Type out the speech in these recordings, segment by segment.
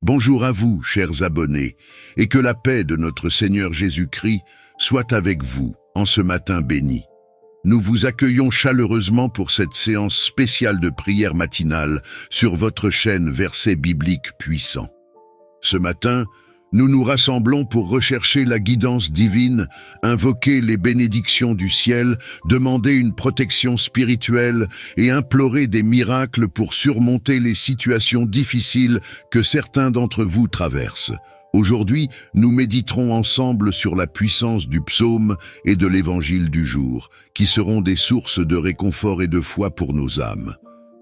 Bonjour à vous, chers abonnés, et que la paix de notre Seigneur Jésus-Christ soit avec vous en ce matin béni. Nous vous accueillons chaleureusement pour cette séance spéciale de prière matinale sur votre chaîne Versets bibliques puissants. Ce matin, nous nous rassemblons pour rechercher la guidance divine, invoquer les bénédictions du ciel, demander une protection spirituelle et implorer des miracles pour surmonter les situations difficiles que certains d'entre vous traversent. Aujourd'hui, nous méditerons ensemble sur la puissance du psaume et de l'évangile du jour, qui seront des sources de réconfort et de foi pour nos âmes.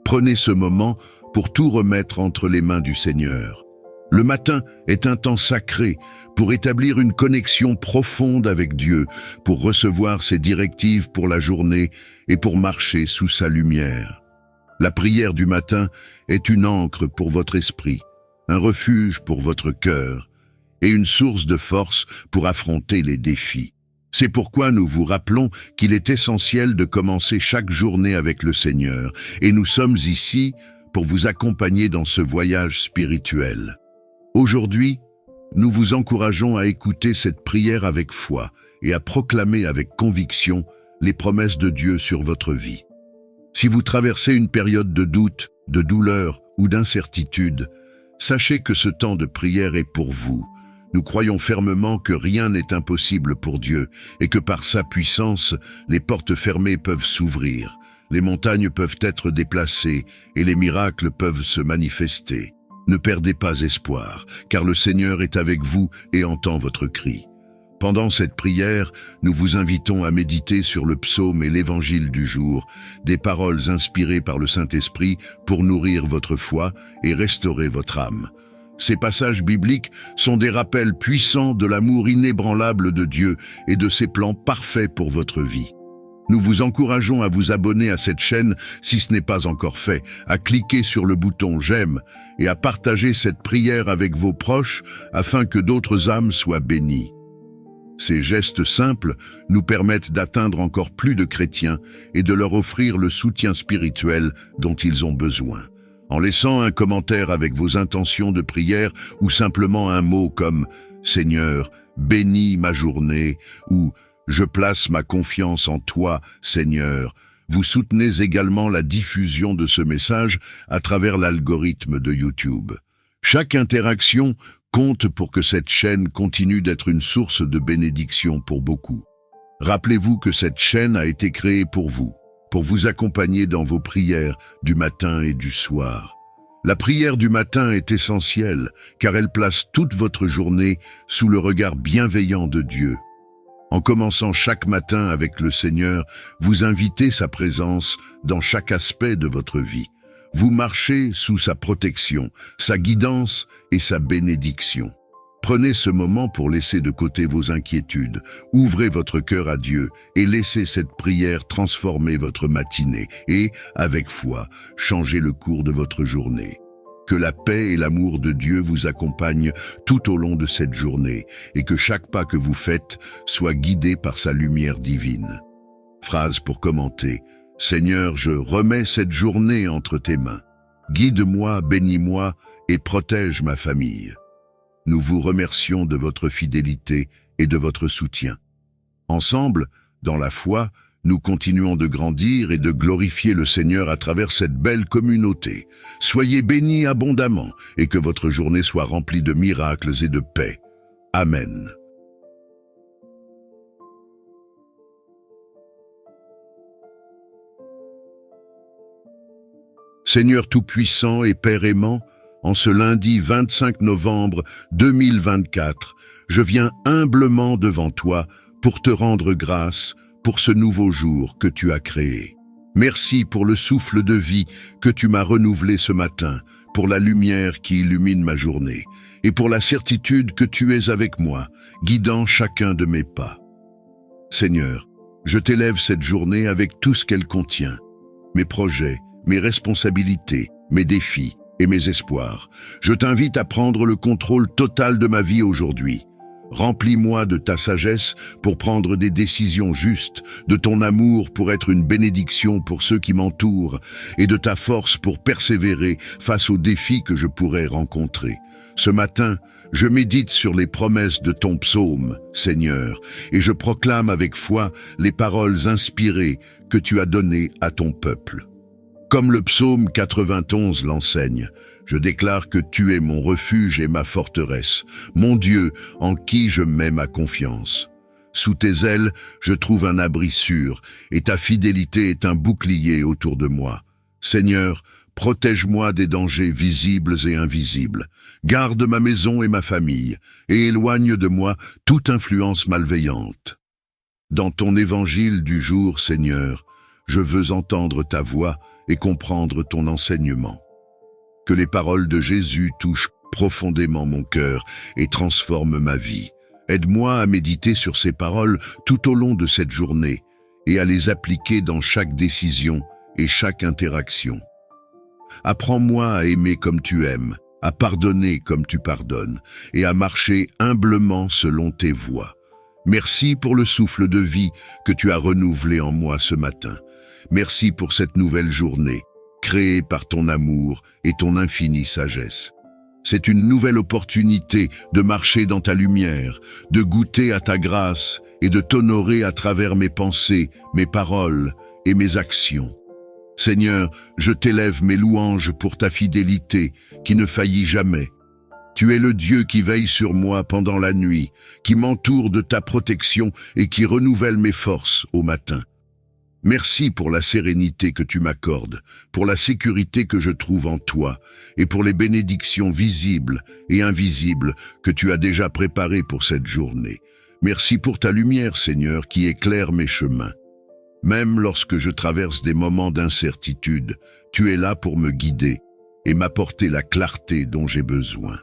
Prenez ce moment pour tout remettre entre les mains du Seigneur. Le matin est un temps sacré pour établir une connexion profonde avec Dieu, pour recevoir ses directives pour la journée et pour marcher sous sa lumière. La prière du matin est une ancre pour votre esprit, un refuge pour votre cœur et une source de force pour affronter les défis. C'est pourquoi nous vous rappelons qu'il est essentiel de commencer chaque journée avec le Seigneur, et nous sommes ici pour vous accompagner dans ce voyage spirituel. Aujourd'hui, nous vous encourageons à écouter cette prière avec foi et à proclamer avec conviction les promesses de Dieu sur votre vie. Si vous traversez une période de doute, de douleur ou d'incertitude, sachez que ce temps de prière est pour vous. Nous croyons fermement que rien n'est impossible pour Dieu et que par sa puissance, les portes fermées peuvent s'ouvrir, les montagnes peuvent être déplacées et les miracles peuvent se manifester. Ne perdez pas espoir, car le Seigneur est avec vous et entend votre cri. Pendant cette prière, nous vous invitons à méditer sur le psaume et l'évangile du jour, des paroles inspirées par le Saint-Esprit pour nourrir votre foi et restaurer votre âme. Ces passages bibliques sont des rappels puissants de l'amour inébranlable de Dieu et de ses plans parfaits pour votre vie. Nous vous encourageons à vous abonner à cette chaîne si ce n'est pas encore fait, à cliquer sur le bouton « J'aime » et à partager cette prière avec vos proches afin que d'autres âmes soient bénies. Ces gestes simples nous permettent d'atteindre encore plus de chrétiens et de leur offrir le soutien spirituel dont ils ont besoin. En laissant un commentaire avec vos intentions de prière ou simplement un mot comme « Seigneur, bénis ma journée » ou « Je place ma confiance en toi, Seigneur », vous soutenez également la diffusion de ce message à travers l'algorithme de YouTube. Chaque interaction compte pour que cette chaîne continue d'être une source de bénédiction pour beaucoup. Rappelez-vous que cette chaîne a été créée pour vous accompagner dans vos prières du matin et du soir. La prière du matin est essentielle car elle place toute votre journée sous le regard bienveillant de Dieu. En commençant chaque matin avec le Seigneur, vous invitez sa présence dans chaque aspect de votre vie. Vous marchez sous sa protection, sa guidance et sa bénédiction. Prenez ce moment pour laisser de côté vos inquiétudes, ouvrez votre cœur à Dieu et laissez cette prière transformer votre matinée et, avec foi, changer le cours de votre journée. Que la paix et l'amour de Dieu vous accompagnent tout au long de cette journée et que chaque pas que vous faites soit guidé par sa lumière divine. Phrase pour commenter. Seigneur, je remets cette journée entre tes mains. Guide-moi, bénis-moi et protège ma famille. Nous vous remercions de votre fidélité et de votre soutien. Ensemble, dans la foi, nous continuons de grandir et de glorifier le Seigneur à travers cette belle communauté. Soyez bénis abondamment et que votre journée soit remplie de miracles et de paix. Amen. Seigneur Tout-Puissant et Père aimant, en ce lundi 25 novembre 2024, je viens humblement devant toi pour te rendre grâce pour ce nouveau jour que tu as créé. Merci pour le souffle de vie que tu m'as renouvelé ce matin, pour la lumière qui illumine ma journée, et pour la certitude que tu es avec moi, guidant chacun de mes pas. Seigneur, je t'élève cette journée avec tout ce qu'elle contient, mes projets, mes responsabilités, mes défis et mes espoirs. Je t'invite à prendre le contrôle total de ma vie aujourd'hui. Remplis-moi de ta sagesse pour prendre des décisions justes, de ton amour pour être une bénédiction pour ceux qui m'entourent et de ta force pour persévérer face aux défis que je pourrais rencontrer. Ce matin, je médite sur les promesses de ton psaume, Seigneur, et je proclame avec foi les paroles inspirées que tu as données à ton peuple. Comme le psaume 91 l'enseigne, je déclare que tu es mon refuge et ma forteresse, mon Dieu en qui je mets ma confiance. Sous tes ailes, je trouve un abri sûr, et ta fidélité est un bouclier autour de moi. Seigneur, protège-moi des dangers visibles et invisibles. Garde ma maison et ma famille, et éloigne de moi toute influence malveillante. Dans ton évangile du jour, Seigneur, je veux entendre ta voix et comprendre ton enseignement. Que les paroles de Jésus touchent profondément mon cœur et transforment ma vie. Aide-moi à méditer sur ces paroles tout au long de cette journée et à les appliquer dans chaque décision et chaque interaction. Apprends-moi à aimer comme tu aimes, à pardonner comme tu pardonnes et à marcher humblement selon tes voies. Merci pour le souffle de vie que tu as renouvelé en moi ce matin. Merci pour cette nouvelle journée, créée par ton amour et ton infinie sagesse. C'est une nouvelle opportunité de marcher dans ta lumière, de goûter à ta grâce et de t'honorer à travers mes pensées, mes paroles et mes actions. Seigneur, je t'élève mes louanges pour ta fidélité qui ne faillit jamais. Tu es le Dieu qui veille sur moi pendant la nuit, qui m'entoure de ta protection et qui renouvelle mes forces au matin. Merci pour la sérénité que tu m'accordes, pour la sécurité que je trouve en toi et pour les bénédictions visibles et invisibles que tu as déjà préparées pour cette journée. Merci pour ta lumière, Seigneur, qui éclaire mes chemins. Même lorsque je traverse des moments d'incertitude, tu es là pour me guider et m'apporter la clarté dont j'ai besoin.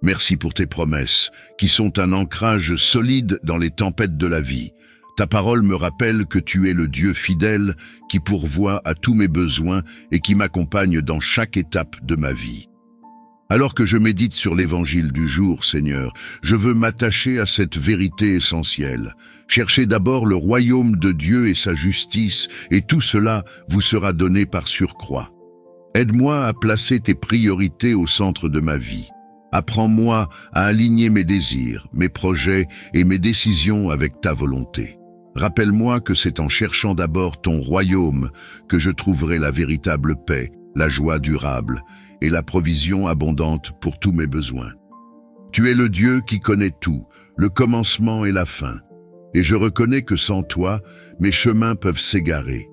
Merci pour tes promesses, qui sont un ancrage solide dans les tempêtes de la vie. Ta parole me rappelle que tu es le Dieu fidèle qui pourvoit à tous mes besoins et qui m'accompagne dans chaque étape de ma vie. Alors que je médite sur l'évangile du jour, Seigneur, je veux m'attacher à cette vérité essentielle. Cherchez d'abord le royaume de Dieu et sa justice, et tout cela vous sera donné par surcroît. Aide-moi à placer tes priorités au centre de ma vie. Apprends-moi à aligner mes désirs, mes projets et mes décisions avec ta volonté. Rappelle-moi que c'est en cherchant d'abord ton royaume que je trouverai la véritable paix, la joie durable et la provision abondante pour tous mes besoins. Tu es le Dieu qui connaît tout, le commencement et la fin, et je reconnais que sans toi, mes chemins peuvent s'égarer.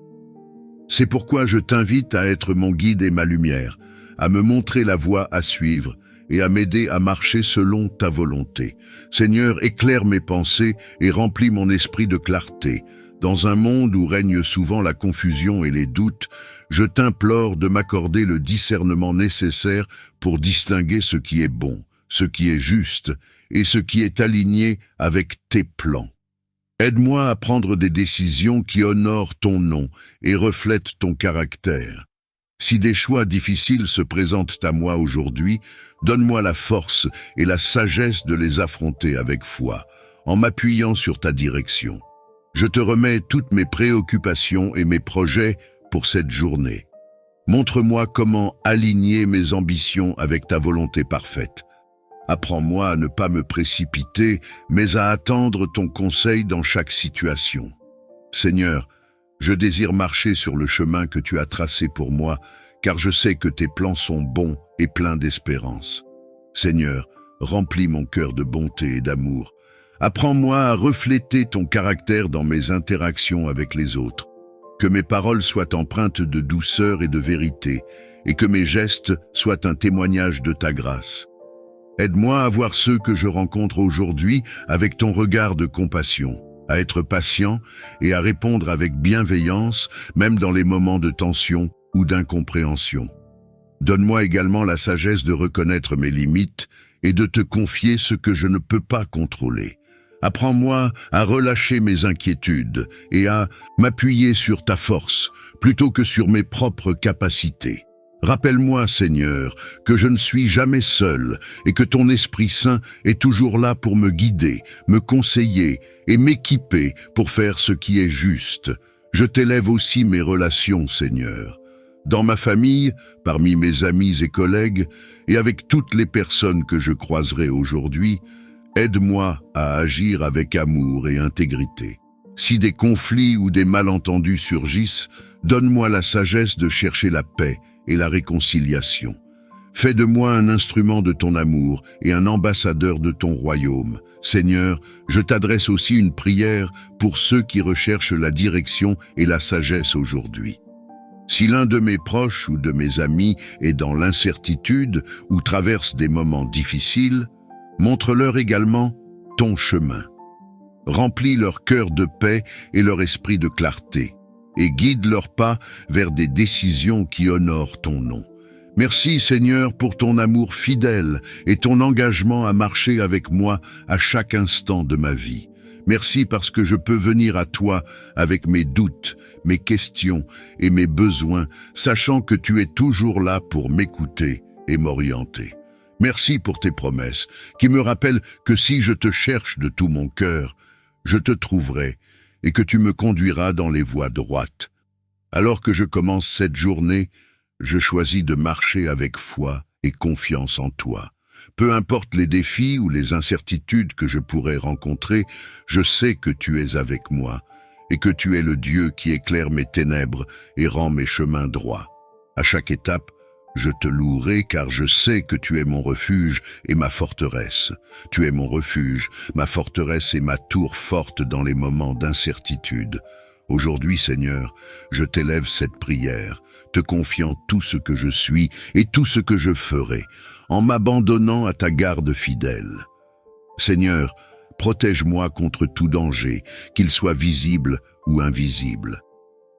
C'est pourquoi je t'invite à être mon guide et ma lumière, à me montrer la voie à suivre et à m'aider à marcher selon ta volonté. Seigneur, éclaire mes pensées et remplis mon esprit de clarté. Dans un monde où règne souvent la confusion et les doutes, je t'implore de m'accorder le discernement nécessaire pour distinguer ce qui est bon, ce qui est juste et ce qui est aligné avec tes plans. Aide-moi à prendre des décisions qui honorent ton nom et reflètent ton caractère. Si des choix difficiles se présentent à moi aujourd'hui, donne-moi la force et la sagesse de les affronter avec foi, en m'appuyant sur ta direction. Je te remets toutes mes préoccupations et mes projets pour cette journée. Montre-moi comment aligner mes ambitions avec ta volonté parfaite. Apprends-moi à ne pas me précipiter, mais à attendre ton conseil dans chaque situation. Seigneur, je désire marcher sur le chemin que tu as tracé pour moi, car je sais que tes plans sont bons et pleins d'espérance. Seigneur, remplis mon cœur de bonté et d'amour. Apprends-moi à refléter ton caractère dans mes interactions avec les autres. Que mes paroles soient empreintes de douceur et de vérité, et que mes gestes soient un témoignage de ta grâce. Aide-moi à voir ceux que je rencontre aujourd'hui avec ton regard de compassion, à être patient et à répondre avec bienveillance, même dans les moments de tension ou d'incompréhension. Donne-moi également la sagesse de reconnaître mes limites et de te confier ce que je ne peux pas contrôler. Apprends-moi à relâcher mes inquiétudes et à m'appuyer sur ta force plutôt que sur mes propres capacités. Rappelle-moi, Seigneur, que je ne suis jamais seul et que ton Esprit Saint est toujours là pour me guider, me conseiller et m'équiper pour faire ce qui est juste. Je t'élève aussi mes relations, Seigneur. dans ma famille, parmi mes amis et collègues, et avec toutes les personnes que je croiserai aujourd'hui. Aide-moi à agir avec amour et intégrité. Si des conflits ou des malentendus surgissent, donne-moi la sagesse de chercher la paix et la réconciliation. Fais de moi un instrument de ton amour et un ambassadeur de ton royaume. Seigneur, je t'adresse aussi une prière pour ceux qui recherchent la direction et la sagesse aujourd'hui. Si l'un de mes proches ou de mes amis est dans l'incertitude ou traverse des moments difficiles, montre-leur également ton chemin. Remplis leur cœur de paix et leur esprit de clarté, et guide leurs pas vers des décisions qui honorent ton nom. Merci Seigneur pour ton amour fidèle et ton engagement à marcher avec moi à chaque instant de ma vie. Merci parce que je peux venir à toi avec mes doutes, mes questions et mes besoins, sachant que tu es toujours là pour m'écouter et m'orienter. Merci pour tes promesses, qui me rappellent que si je te cherche de tout mon cœur, je te trouverai et que tu me conduiras dans les voies droites. Alors que je commence cette journée, je choisis de marcher avec foi et confiance en toi. Peu importe les défis ou les incertitudes que je pourrais rencontrer, je sais que tu es avec moi et que tu es le Dieu qui éclaire mes ténèbres et rend mes chemins droits. À chaque étape, je te louerai car je sais que tu es mon refuge et ma forteresse. Tu es mon refuge, ma forteresse et ma tour forte dans les moments d'incertitude. Aujourd'hui, Seigneur, je t'élève cette prière, te confiant tout ce que je suis et tout ce que je ferai, en m'abandonnant à ta garde fidèle. Seigneur, protège-moi contre tout danger, qu'il soit visible ou invisible.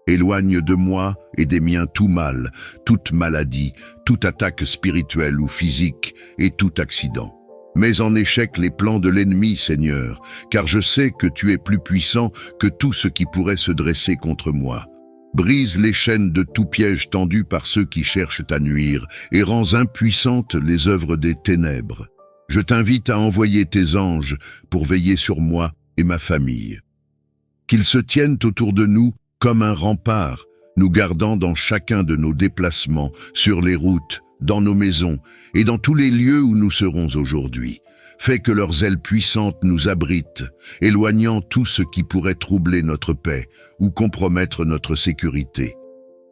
Éloigne de moi et des miens tout mal, toute maladie, toute attaque spirituelle ou physique et tout accident. Mets en échec les plans de l'ennemi, Seigneur, car je sais que tu es plus puissant que tout ce qui pourrait se dresser contre moi. Brise les chaînes de tout piège tendu par ceux qui cherchent à nuire et rends impuissantes les œuvres des ténèbres. Je t'invite à envoyer tes anges pour veiller sur moi et ma famille. Qu'ils se tiennent autour de nous comme un rempart, nous gardant dans chacun de nos déplacements, sur les routes, dans nos maisons et dans tous les lieux où nous serons aujourd'hui. Fais que leurs ailes puissantes nous abritent, éloignant tout ce qui pourrait troubler notre paix ou compromettre notre sécurité.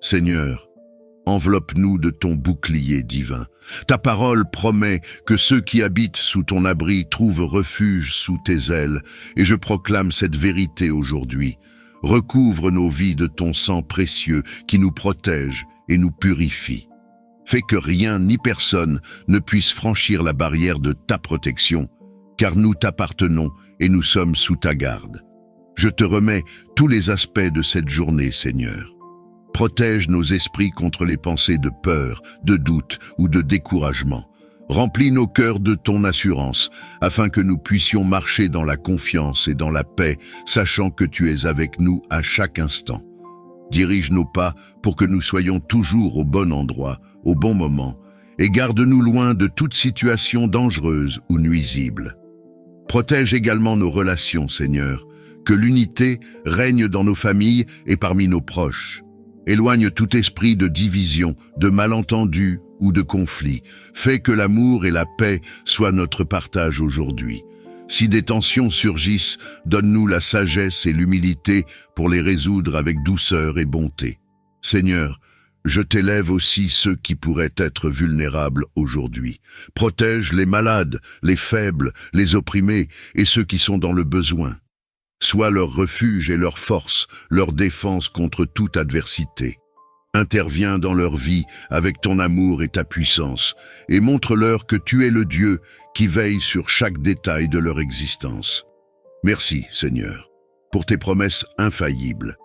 Seigneur, enveloppe-nous de ton bouclier divin. Ta parole promet que ceux qui habitent sous ton abri trouvent refuge sous tes ailes, et je proclame cette vérité aujourd'hui. Recouvre nos vies de ton sang précieux qui nous protège et nous purifie. Fais que rien ni personne ne puisse franchir la barrière de ta protection, car nous t'appartenons et nous sommes sous ta garde. Je te remets tous les aspects de cette journée, Seigneur. Protège nos esprits contre les pensées de peur, de doute ou de découragement. Remplis nos cœurs de ton assurance, afin que nous puissions marcher dans la confiance et dans la paix, sachant que tu es avec nous à chaque instant. Dirige nos pas pour que nous soyons toujours au bon endroit, au bon moment, et garde-nous loin de toute situation dangereuse ou nuisible. Protège également nos relations, Seigneur, que l'unité règne dans nos familles et parmi nos proches. Éloigne tout esprit de division, de malentendu ou de conflit. Fais que l'amour et la paix soient notre partage aujourd'hui. Si des tensions surgissent, donne-nous la sagesse et l'humilité pour les résoudre avec douceur et bonté. Seigneur, je t'élève aussi ceux qui pourraient être vulnérables aujourd'hui. Protège les malades, les faibles, les opprimés et ceux qui sont dans le besoin. Sois leur refuge et leur force, leur défense contre toute adversité. Interviens dans leur vie avec ton amour et ta puissance, et montre-leur que tu es le Dieu qui veille sur chaque détail de leur existence. Merci, Seigneur, pour tes promesses infaillibles.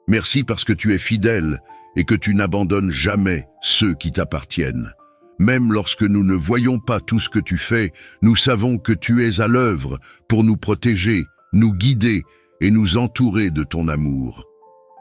Merci parce que tu es fidèle et que tu n'abandonnes jamais ceux qui t'appartiennent. Même lorsque nous ne voyons pas tout ce que tu fais, nous savons que tu es à l'œuvre pour nous protéger, nous guider et nous entourer de ton amour.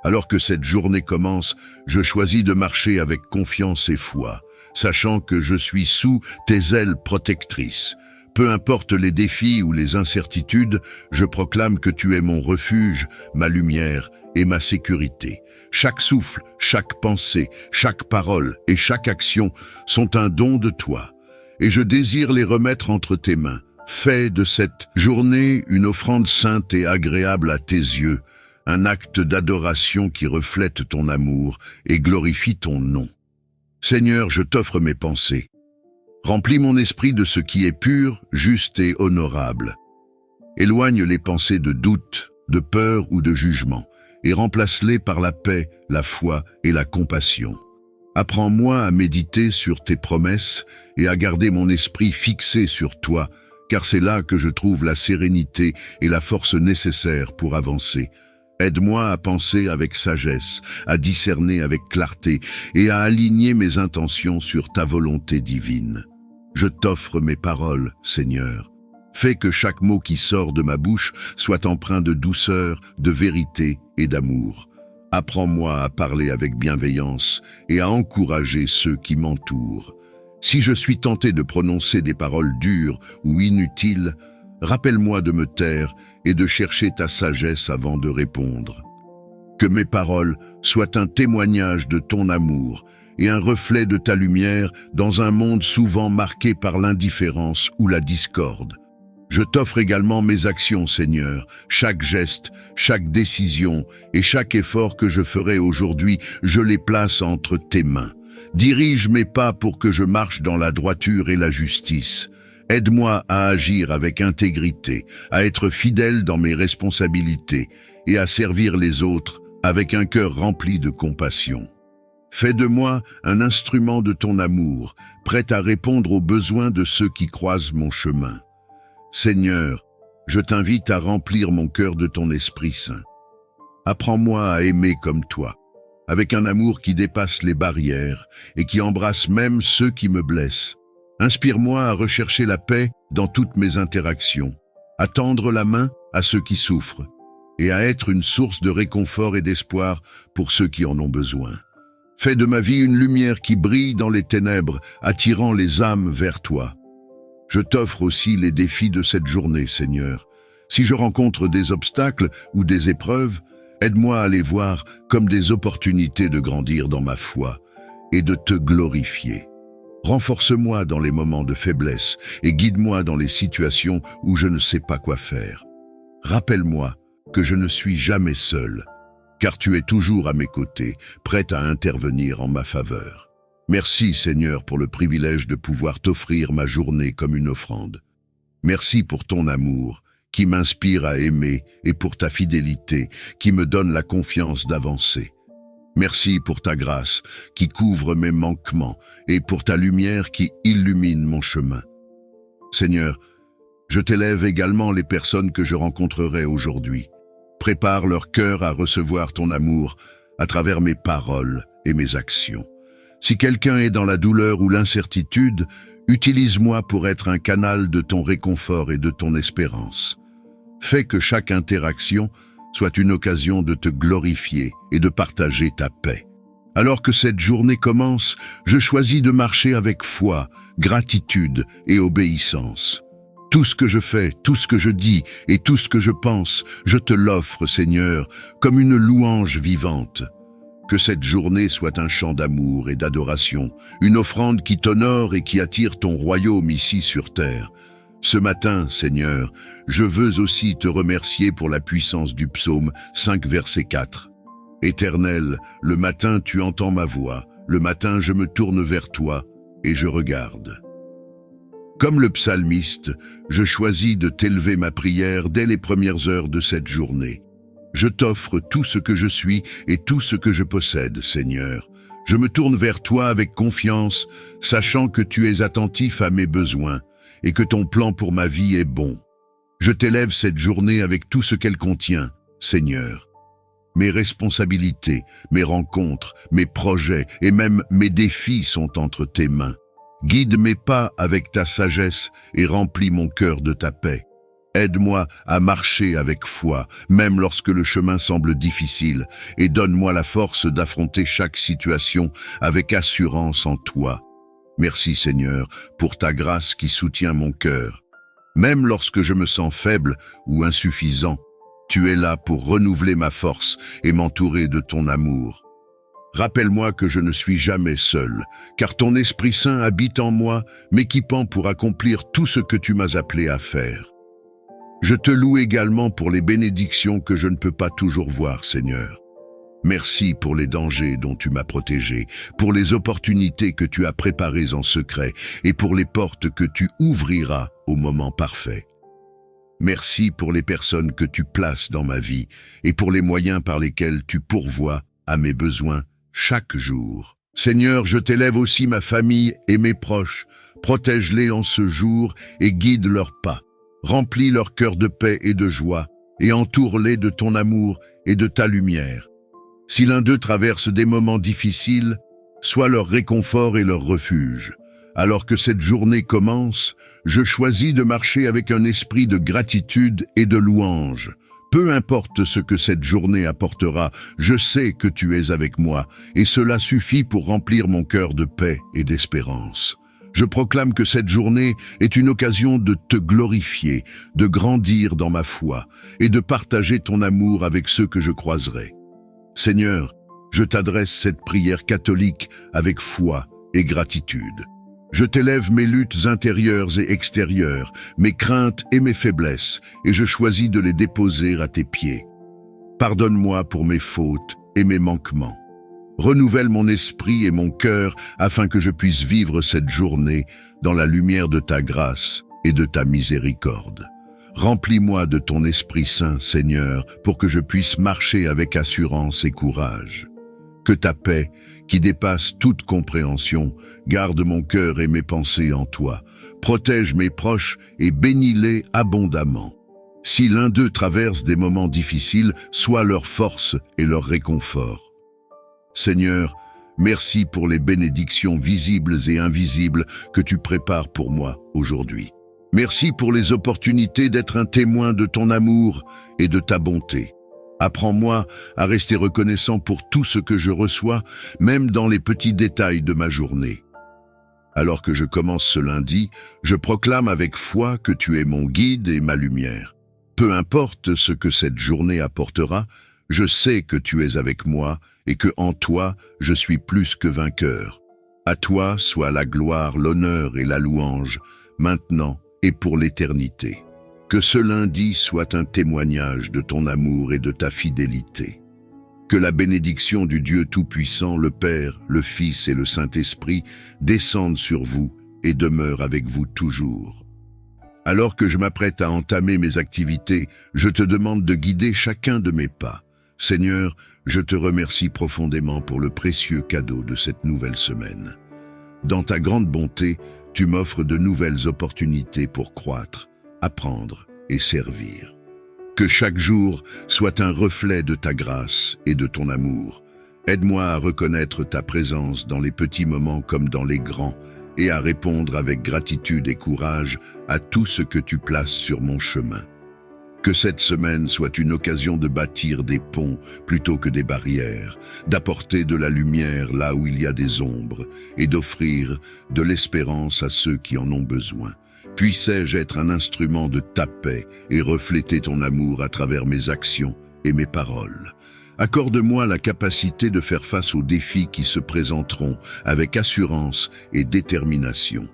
Alors que cette journée commence, je choisis de marcher avec confiance et foi, sachant que je suis sous tes ailes protectrices. Peu importe les défis ou les incertitudes, je proclame que tu es mon refuge, ma lumière et ma sécurité. Chaque souffle, chaque pensée, chaque parole et chaque action sont un don de toi, et je désire les remettre entre tes mains. Fais de cette journée une offrande sainte et agréable à tes yeux, un acte d'adoration qui reflète ton amour et glorifie ton nom. Seigneur, je t'offre mes pensées. Remplis mon esprit de ce qui est pur, juste et honorable. Éloigne les pensées de doute, de peur ou de jugement, et remplace-les par la paix, la foi et la compassion. Apprends-moi à méditer sur tes promesses et à garder mon esprit fixé sur toi, car c'est là que je trouve la sérénité et la force nécessaires pour avancer. Aide-moi à penser avec sagesse, à discerner avec clarté et à aligner mes intentions sur ta volonté divine. Je t'offre mes paroles, Seigneur. Fais que chaque mot qui sort de ma bouche soit empreint de douceur, de vérité et d'amour. Apprends-moi à parler avec bienveillance et à encourager ceux qui m'entourent. Si je suis tenté de prononcer des paroles dures ou inutiles, rappelle-moi de me taire et de chercher ta sagesse avant de répondre. Que mes paroles soient un témoignage de ton amour et un reflet de ta lumière dans un monde souvent marqué par l'indifférence ou la discorde. Je t'offre également mes actions, Seigneur. Chaque geste, chaque décision et chaque effort que je ferai aujourd'hui, je les place entre tes mains. Dirige mes pas pour que je marche dans la droiture et la justice. Aide-moi à agir avec intégrité, à être fidèle dans mes responsabilités et à servir les autres avec un cœur rempli de compassion. Fais de moi un instrument de ton amour, prêt à répondre aux besoins de ceux qui croisent mon chemin. Seigneur, je t'invite à remplir mon cœur de ton Esprit Saint. Apprends-moi à aimer comme toi, avec un amour qui dépasse les barrières et qui embrasse même ceux qui me blessent. Inspire-moi à rechercher la paix dans toutes mes interactions, à tendre la main à ceux qui souffrent et à être une source de réconfort et d'espoir pour ceux qui en ont besoin. Fais de ma vie une lumière qui brille dans les ténèbres, attirant les âmes vers toi. Je t'offre aussi les défis de cette journée, Seigneur. Si je rencontre des obstacles ou des épreuves, aide-moi à les voir comme des opportunités de grandir dans ma foi et de te glorifier. Renforce-moi dans les moments de faiblesse et guide-moi dans les situations où je ne sais pas quoi faire. Rappelle-moi que je ne suis jamais seul, car tu es toujours à mes côtés, prêt à intervenir en ma faveur. Merci, Seigneur, pour le privilège de pouvoir t'offrir ma journée comme une offrande. Merci pour ton amour, qui m'inspire à aimer, et pour ta fidélité, qui me donne la confiance d'avancer. Merci pour ta grâce, qui couvre mes manquements, et pour ta lumière qui illumine mon chemin. Seigneur, je t'élève également les personnes que je rencontrerai aujourd'hui. Prépare leur cœur à recevoir ton amour à travers mes paroles et mes actions. Si quelqu'un est dans la douleur ou l'incertitude, utilise-moi pour être un canal de ton réconfort et de ton espérance. Fais que chaque interaction soit une occasion de te glorifier et de partager ta paix. Alors que cette journée commence, je choisis de marcher avec foi, gratitude et obéissance. Tout ce que je fais, tout ce que je dis et tout ce que je pense, je te l'offre, Seigneur, comme une louange vivante. Que cette journée soit un chant d'amour et d'adoration, une offrande qui t'honore et qui attire ton royaume ici sur terre. Ce matin, Seigneur, je veux aussi te remercier pour la puissance du psaume 5, verset 4. Éternel, le matin tu entends ma voix, le matin je me tourne vers toi et je regarde. Comme le psalmiste, je choisis de t'élever ma prière dès les premières heures de cette journée. Je t'offre tout ce que je suis et tout ce que je possède, Seigneur. Je me tourne vers toi avec confiance, sachant que tu es attentif à mes besoins et que ton plan pour ma vie est bon. Je t'élève cette journée avec tout ce qu'elle contient, Seigneur. Mes responsabilités, mes rencontres, mes projets et même mes défis sont entre tes mains. Guide mes pas avec ta sagesse et remplis mon cœur de ta paix. Aide-moi à marcher avec foi, même lorsque le chemin semble difficile, et donne-moi la force d'affronter chaque situation avec assurance en toi. Merci Seigneur pour ta grâce qui soutient mon cœur. Même lorsque je me sens faible ou insuffisant, tu es là pour renouveler ma force et m'entourer de ton amour. Rappelle-moi que je ne suis jamais seul, car ton Esprit Saint habite en moi, m'équipant pour accomplir tout ce que tu m'as appelé à faire. Je te loue également pour les bénédictions que je ne peux pas toujours voir, Seigneur. Merci pour les dangers dont tu m'as protégé, pour les opportunités que tu as préparées en secret et pour les portes que tu ouvriras au moment parfait. Merci pour les personnes que tu places dans ma vie et pour les moyens par lesquels tu pourvois à mes besoins chaque jour. Seigneur, je t'élève aussi ma famille et mes proches. Protège-les en ce jour et guide leurs pas. Remplis leur cœur de paix et de joie et entoure-les de ton amour et de ta lumière. Si l'un d'eux traverse des moments difficiles, sois leur réconfort et leur refuge. Alors que cette journée commence, je choisis de marcher avec un esprit de gratitude et de louange. Peu importe ce que cette journée apportera, je sais que tu es avec moi, et cela suffit pour remplir mon cœur de paix et d'espérance. Je proclame que cette journée est une occasion de te glorifier, de grandir dans ma foi, et de partager ton amour avec ceux que je croiserai. Seigneur, je t'adresse cette prière catholique avec foi et gratitude. Je t'élève mes luttes intérieures et extérieures, mes craintes et mes faiblesses, et je choisis de les déposer à tes pieds. Pardonne-moi pour mes fautes et mes manquements. Renouvelle mon esprit et mon cœur afin que je puisse vivre cette journée dans la lumière de ta grâce et de ta miséricorde. Remplis-moi de ton Esprit Saint, Seigneur, pour que je puisse marcher avec assurance et courage. Que ta paix, qui dépasse toute compréhension, garde mon cœur et mes pensées en toi. Protège mes proches et bénis-les abondamment. Si l'un d'eux traverse des moments difficiles, sois leur force et leur réconfort. Seigneur, merci pour les bénédictions visibles et invisibles que tu prépares pour moi aujourd'hui. Merci pour les opportunités d'être un témoin de ton amour et de ta bonté. Apprends-moi à rester reconnaissant pour tout ce que je reçois, même dans les petits détails de ma journée. Alors que je commence ce lundi, je proclame avec foi que tu es mon guide et ma lumière. Peu importe ce que cette journée apportera, je sais que tu es avec moi et que en toi, je suis plus que vainqueur. À toi soit la gloire, l'honneur et la louange, maintenant et pour l'éternité. Que ce lundi soit un témoignage de ton amour et de ta fidélité. Que la bénédiction du Dieu Tout-Puissant, le Père, le Fils et le Saint-Esprit descende sur vous et demeure avec vous toujours. Alors que je m'apprête à entamer mes activités, je te demande de guider chacun de mes pas. Seigneur, je te remercie profondément pour le précieux cadeau de cette nouvelle semaine. Dans ta grande bonté, tu m'offres de nouvelles opportunités pour croître, apprendre et servir. Que chaque jour soit un reflet de ta grâce et de ton amour. Aide-moi à reconnaître ta présence dans les petits moments comme dans les grands et à répondre avec gratitude et courage à tout ce que tu places sur mon chemin. Que cette semaine soit une occasion de bâtir des ponts plutôt que des barrières, d'apporter de la lumière là où il y a des ombres et d'offrir de l'espérance à ceux qui en ont besoin. Puissais-je être un instrument de ta paix et refléter ton amour à travers mes actions et mes paroles. Accorde-moi la capacité de faire face aux défis qui se présenteront avec assurance et détermination.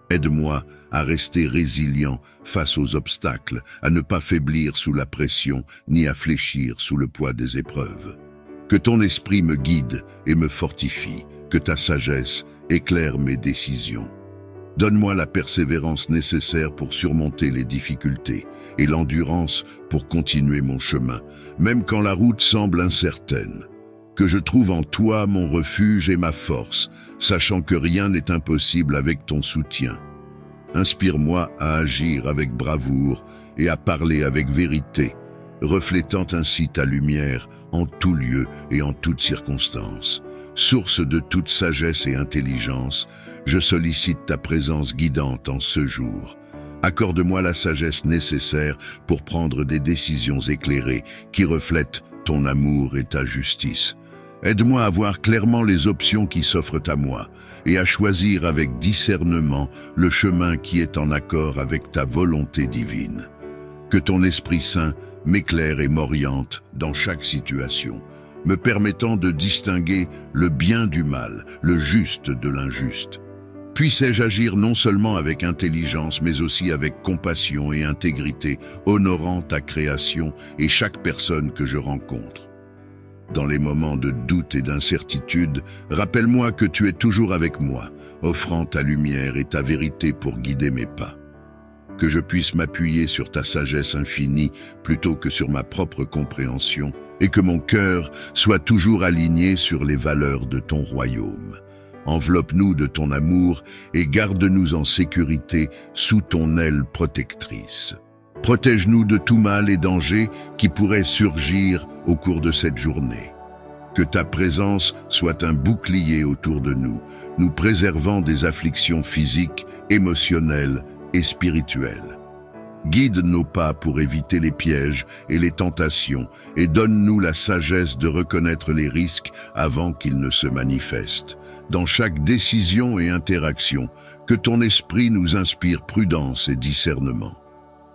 Aide-moi à rester résilient face aux obstacles, à ne pas faiblir sous la pression, ni à fléchir sous le poids des épreuves. Que ton esprit me guide et me fortifie, que ta sagesse éclaire mes décisions. Donne-moi la persévérance nécessaire pour surmonter les difficultés et l'endurance pour continuer mon chemin, même quand la route semble incertaine. Que je trouve en toi mon refuge et ma force, sachant que rien n'est impossible avec ton soutien. Inspire-moi à agir avec bravoure et à parler avec vérité, reflétant ainsi ta lumière en tout lieu et en toute circonstance. Source de toute sagesse et intelligence, je sollicite ta présence guidante en ce jour. Accorde-moi la sagesse nécessaire pour prendre des décisions éclairées qui reflètent ton amour et ta justice. Aide-moi à voir clairement les options qui s'offrent à moi et à choisir avec discernement le chemin qui est en accord avec ta volonté divine. Que ton Esprit Saint m'éclaire et m'oriente dans chaque situation, me permettant de distinguer le bien du mal, le juste de l'injuste. Puissais-je agir non seulement avec intelligence, mais aussi avec compassion et intégrité, honorant ta création et chaque personne que je rencontre. Dans les moments de doute et d'incertitude, rappelle-moi que tu es toujours avec moi, offrant ta lumière et ta vérité pour guider mes pas. Que je puisse m'appuyer sur ta sagesse infinie plutôt que sur ma propre compréhension, et que mon cœur soit toujours aligné sur les valeurs de ton royaume. Enveloppe-nous de ton amour et garde-nous en sécurité sous ton aile protectrice. Protège-nous de tout mal et danger qui pourrait surgir au cours de cette journée. Que ta présence soit un bouclier autour de nous, nous préservant des afflictions physiques, émotionnelles et spirituelles. Guide nos pas pour éviter les pièges et les tentations et donne-nous la sagesse de reconnaître les risques avant qu'ils ne se manifestent. Dans chaque décision et interaction, que ton esprit nous inspire prudence et discernement.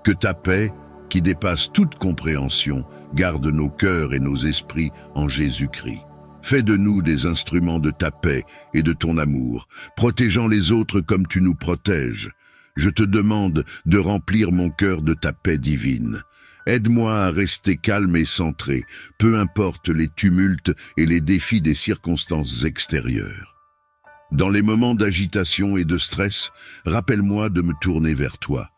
Que ta paix, qui dépasse toute compréhension, garde nos cœurs et nos esprits en Jésus-Christ. Fais de nous des instruments de ta paix et de ton amour, protégeant les autres comme tu nous protèges. Je te demande de remplir mon cœur de ta paix divine. Aide-moi à rester calme et centré, peu importe les tumultes et les défis des circonstances extérieures. Dans les moments d'agitation et de stress, rappelle-moi de me tourner vers toi,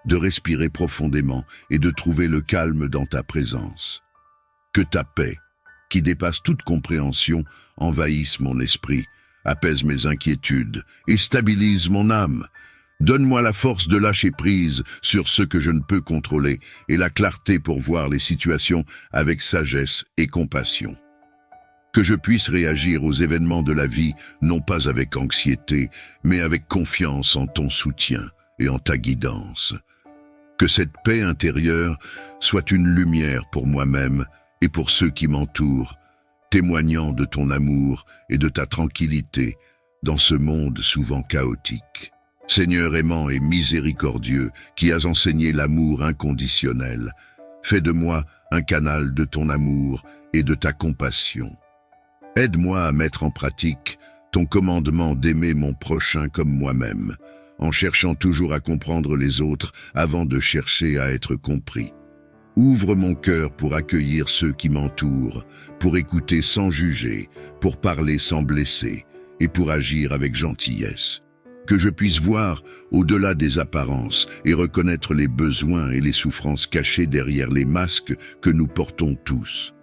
de respirer profondément et de trouver le calme dans ta présence. Que ta paix, qui dépasse toute compréhension, envahisse mon esprit, apaise mes inquiétudes et stabilise mon âme. Donne-moi la force de lâcher prise sur ce que je ne peux contrôler et la clarté pour voir les situations avec sagesse et compassion. Que je puisse réagir aux événements de la vie, non pas avec anxiété, mais avec confiance en ton soutien et en ta guidance. Que cette paix intérieure soit une lumière pour moi-même et pour ceux qui m'entourent, témoignant de ton amour et de ta tranquillité dans ce monde souvent chaotique. Seigneur aimant et miséricordieux, qui as enseigné l'amour inconditionnel, fais de moi un canal de ton amour et de ta compassion. Aide-moi à mettre en pratique ton commandement d'aimer mon prochain comme moi-même, en cherchant toujours à comprendre les autres avant de chercher à être compris. Ouvre mon cœur pour accueillir ceux qui m'entourent, pour écouter sans juger, pour parler sans blesser et pour agir avec gentillesse. Que je puisse voir au-delà des apparences et reconnaître les besoins et les souffrances cachées derrière les masques que nous portons tous.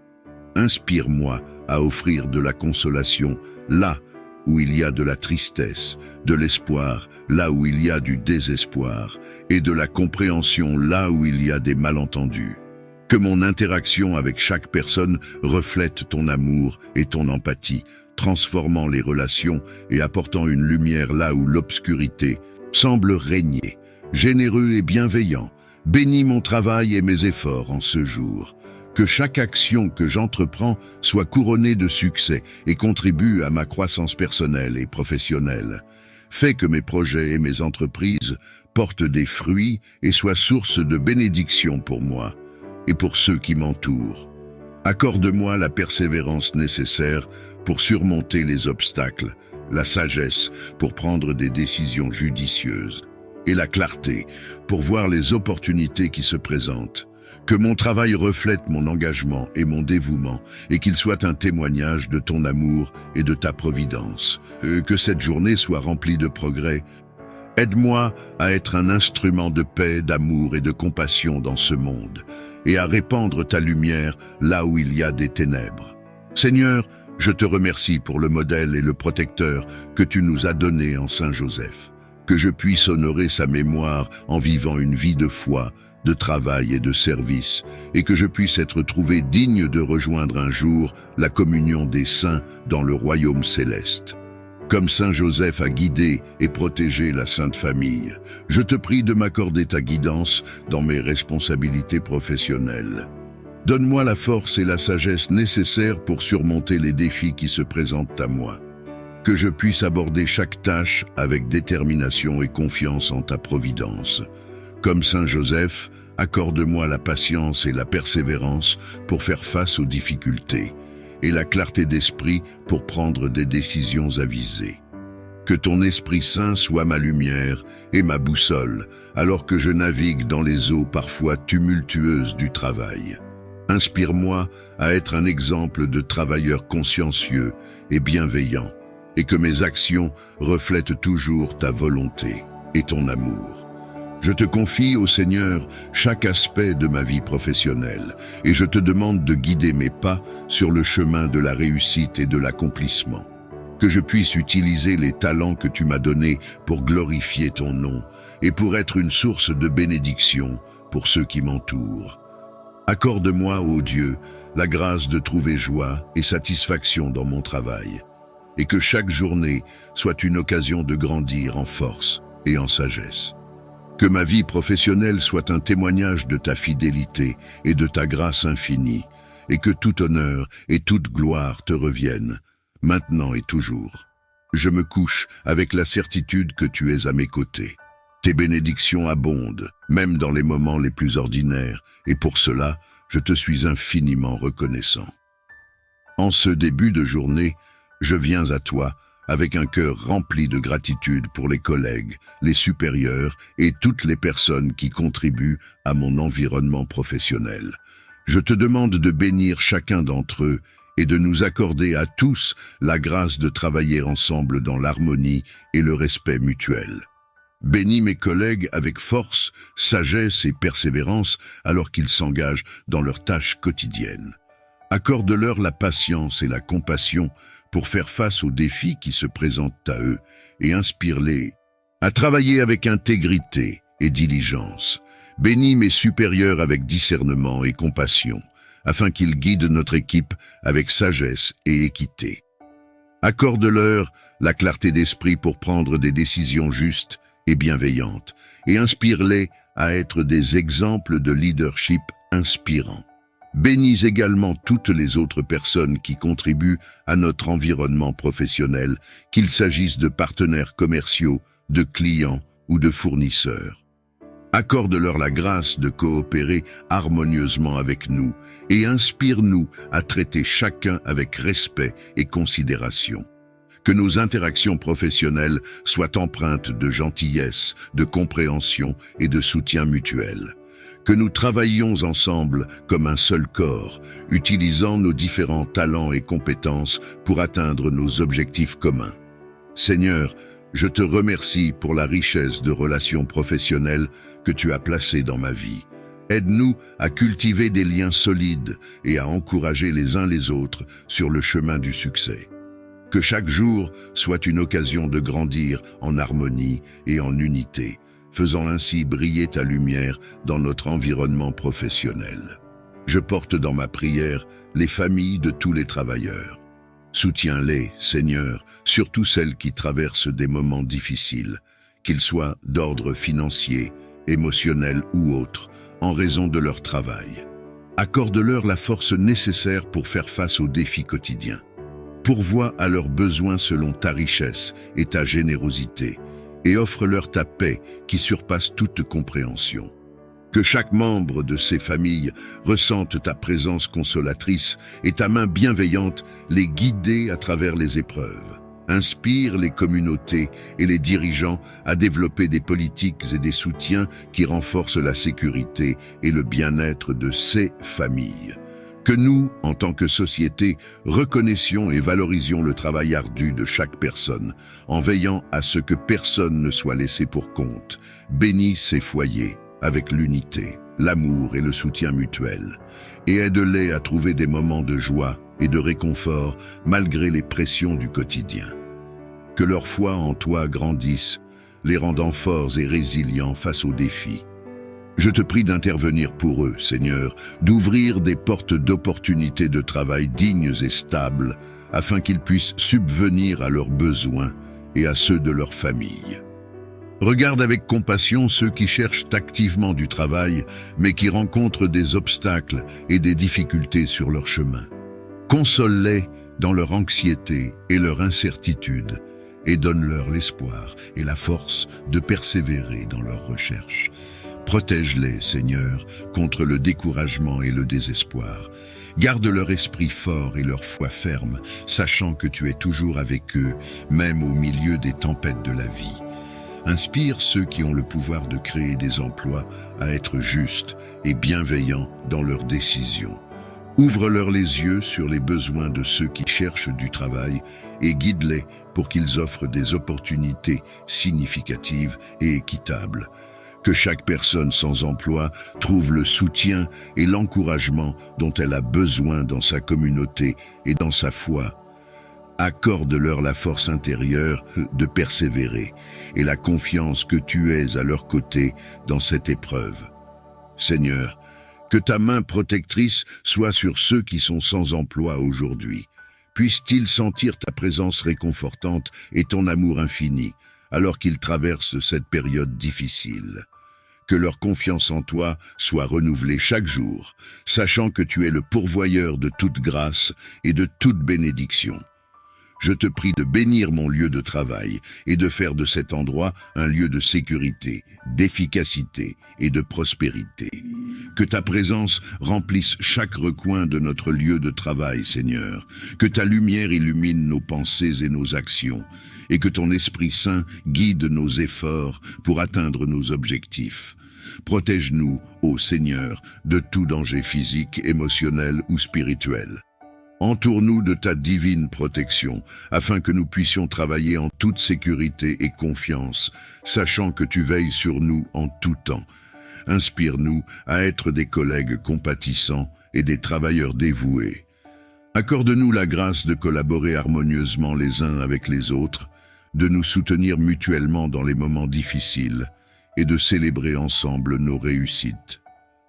Inspire-moi à offrir de la consolation là où il y a de la tristesse, de l'espoir là où il y a du désespoir et de la compréhension là où il y a des malentendus. Que mon interaction avec chaque personne reflète ton amour et ton empathie, transformant les relations et apportant une lumière là où l'obscurité semble régner. Généreux et bienveillant, bénis mon travail et mes efforts en ce jour. Que chaque action que j'entreprends soit couronnée de succès et contribue à ma croissance personnelle et professionnelle. Fais que mes projets et mes entreprises portent des fruits et soient source de bénédiction pour moi et pour ceux qui m'entourent. Accorde-moi la persévérance nécessaire pour surmonter les obstacles, la sagesse pour prendre des décisions judicieuses et la clarté pour voir les opportunités qui se présentent. Que mon travail reflète mon engagement et mon dévouement et qu'il soit un témoignage de ton amour et de ta providence. Que cette journée soit remplie de progrès. Aide-moi à être un instrument de paix, d'amour et de compassion dans ce monde et à répandre ta lumière là où il y a des ténèbres. Seigneur, je te remercie pour le modèle et le protecteur que tu nous as donné en Saint Joseph. Que je puisse honorer sa mémoire en vivant une vie de foi, de travail et de service, et que je puisse être trouvé digne de rejoindre un jour la communion des saints dans le royaume céleste. Comme Saint Joseph a guidé et protégé la Sainte Famille, je te prie de m'accorder ta guidance dans mes responsabilités professionnelles. Donne-moi la force et la sagesse nécessaires pour surmonter les défis qui se présentent à moi. Que je puisse aborder chaque tâche avec détermination et confiance en ta providence. Comme Saint Joseph, accorde-moi la patience et la persévérance pour faire face aux difficultés. et la clarté d'esprit pour prendre des décisions avisées. Que ton Esprit Saint soit ma lumière et ma boussole, alors que je navigue dans les eaux parfois tumultueuses du travail. Inspire-moi à être un exemple de travailleur consciencieux et bienveillant, et que mes actions reflètent toujours ta volonté et ton amour. Je te confie au Seigneur chaque aspect de ma vie professionnelle, et je te demande de guider mes pas sur le chemin de la réussite et de l'accomplissement. Que je puisse utiliser les talents que tu m'as donnés pour glorifier ton nom et pour être une source de bénédiction pour ceux qui m'entourent. Accorde-moi, ô Dieu, la grâce de trouver joie et satisfaction dans mon travail, et que chaque journée soit une occasion de grandir en force et en sagesse. Que ma vie professionnelle soit un témoignage de ta fidélité et de ta grâce infinie, et que tout honneur et toute gloire te reviennent, maintenant et toujours. Je me couche avec la certitude que tu es à mes côtés. Tes bénédictions abondent, même dans les moments les plus ordinaires, et pour cela, je te suis infiniment reconnaissant. En ce début de journée, je viens à toi avec un cœur rempli de gratitude pour les collègues, les supérieurs et toutes les personnes qui contribuent à mon environnement professionnel. Je te demande de bénir chacun d'entre eux et de nous accorder à tous la grâce de travailler ensemble dans l'harmonie et le respect mutuel. Bénis mes collègues avec force, sagesse et persévérance alors qu'ils s'engagent dans leurs tâches quotidiennes. Accorde-leur la patience et la compassion pour faire face aux défis qui se présentent à eux et inspire-les à travailler avec intégrité et diligence. Bénis mes supérieurs avec discernement et compassion, afin qu'ils guident notre équipe avec sagesse et équité. Accorde-leur la clarté d'esprit pour prendre des décisions justes et bienveillantes, et inspire-les à être des exemples de leadership inspirants. Bénis également toutes les autres personnes qui contribuent à notre environnement professionnel, qu'il s'agisse de partenaires commerciaux, de clients ou de fournisseurs. Accorde-leur la grâce de coopérer harmonieusement avec nous et inspire-nous à traiter chacun avec respect et considération. Que nos interactions professionnelles soient empreintes de gentillesse, de compréhension et de soutien mutuel. Que nous travaillions ensemble comme un seul corps, utilisant nos différents talents et compétences pour atteindre nos objectifs communs. Seigneur, je te remercie pour la richesse de relations professionnelles que tu as placées dans ma vie. Aide-nous à cultiver des liens solides et à encourager les uns les autres sur le chemin du succès. Que chaque jour soit une occasion de grandir en harmonie et en unité, faisant ainsi briller ta lumière dans notre environnement professionnel. Je porte dans ma prière les familles de tous les travailleurs. Soutiens-les, Seigneur, surtout celles qui traversent des moments difficiles, qu'ils soient d'ordre financier, émotionnel ou autre, en raison de leur travail. Accorde-leur la force nécessaire pour faire face aux défis quotidiens. Pourvois à leurs besoins selon ta richesse et ta générosité, et offre-leur ta paix qui surpasse toute compréhension. Que chaque membre de ces familles ressente ta présence consolatrice et ta main bienveillante les guider à travers les épreuves. Inspire les communautés et les dirigeants à développer des politiques et des soutiens qui renforcent la sécurité et le bien-être de ces familles. Que nous, en tant que société, reconnaissions et valorisions le travail ardu de chaque personne, en veillant à ce que personne ne soit laissé pour compte. Bénis ces foyers avec l'unité, l'amour et le soutien mutuel, et aide-les à trouver des moments de joie et de réconfort malgré les pressions du quotidien. Que leur foi en toi grandisse, les rendant forts et résilients face aux défis. Je te prie d'intervenir pour eux, Seigneur, d'ouvrir des portes d'opportunités de travail dignes et stables, afin qu'ils puissent subvenir à leurs besoins et à ceux de leur famille. Regarde avec compassion ceux qui cherchent activement du travail, mais qui rencontrent des obstacles et des difficultés sur leur chemin. Console-les dans leur anxiété et leur incertitude, et donne-leur l'espoir et la force de persévérer dans leurs recherches. Protège-les, Seigneur, contre le découragement et le désespoir, Garde leur esprit fort et leur foi ferme, sachant que tu es toujours avec eux, même au milieu des tempêtes de la vie. Inspire ceux qui ont le pouvoir de créer des emplois à être justes et bienveillants dans leurs décisions. Ouvre-leur les yeux sur les besoins de ceux qui cherchent du travail et guide-les pour qu'ils offrent des opportunités significatives et équitables. Que chaque personne sans emploi trouve le soutien et l'encouragement dont elle a besoin dans sa communauté et dans sa foi. Accorde-leur la force intérieure de persévérer et la confiance que tu es à leur côté dans cette épreuve. Seigneur, que ta main protectrice soit sur ceux qui sont sans emploi aujourd'hui. Puissent-ils sentir ta présence réconfortante et ton amour infini, alors qu'ils traversent cette période difficile. Que leur confiance en toi soit renouvelée chaque jour, sachant que tu es le pourvoyeur de toute grâce et de toute bénédiction. Je te prie de bénir mon lieu de travail et de faire de cet endroit un lieu de sécurité, d'efficacité et de prospérité. Que ta présence remplisse chaque recoin de notre lieu de travail, Seigneur. Que ta lumière illumine nos pensées et nos actions, et que ton Esprit Saint guide nos efforts pour atteindre nos objectifs. Protège-nous, ô Seigneur, de tout danger physique, émotionnel ou spirituel. Entoure-nous de ta divine protection, afin que nous puissions travailler en toute sécurité et confiance, sachant que tu veilles sur nous en tout temps. Inspire-nous à être des collègues compatissants et des travailleurs dévoués. Accorde-nous la grâce de collaborer harmonieusement les uns avec les autres, de nous soutenir mutuellement dans les moments difficiles et de célébrer ensemble nos réussites.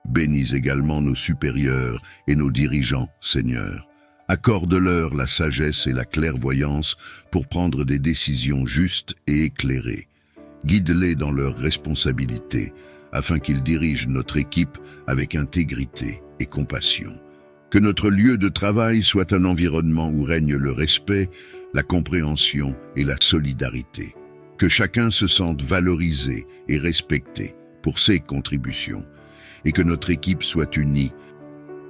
Bénis également nos supérieurs et nos dirigeants, Seigneur. Accorde-leur la sagesse et la clairvoyance pour prendre des décisions justes et éclairées. Guide-les dans leurs responsabilités, afin qu'ils dirigent notre équipe avec intégrité et compassion. Que notre lieu de travail soit un environnement où règne le respect, la compréhension et la solidarité. Que chacun se sente valorisé et respecté pour ses contributions, et que notre équipe soit unie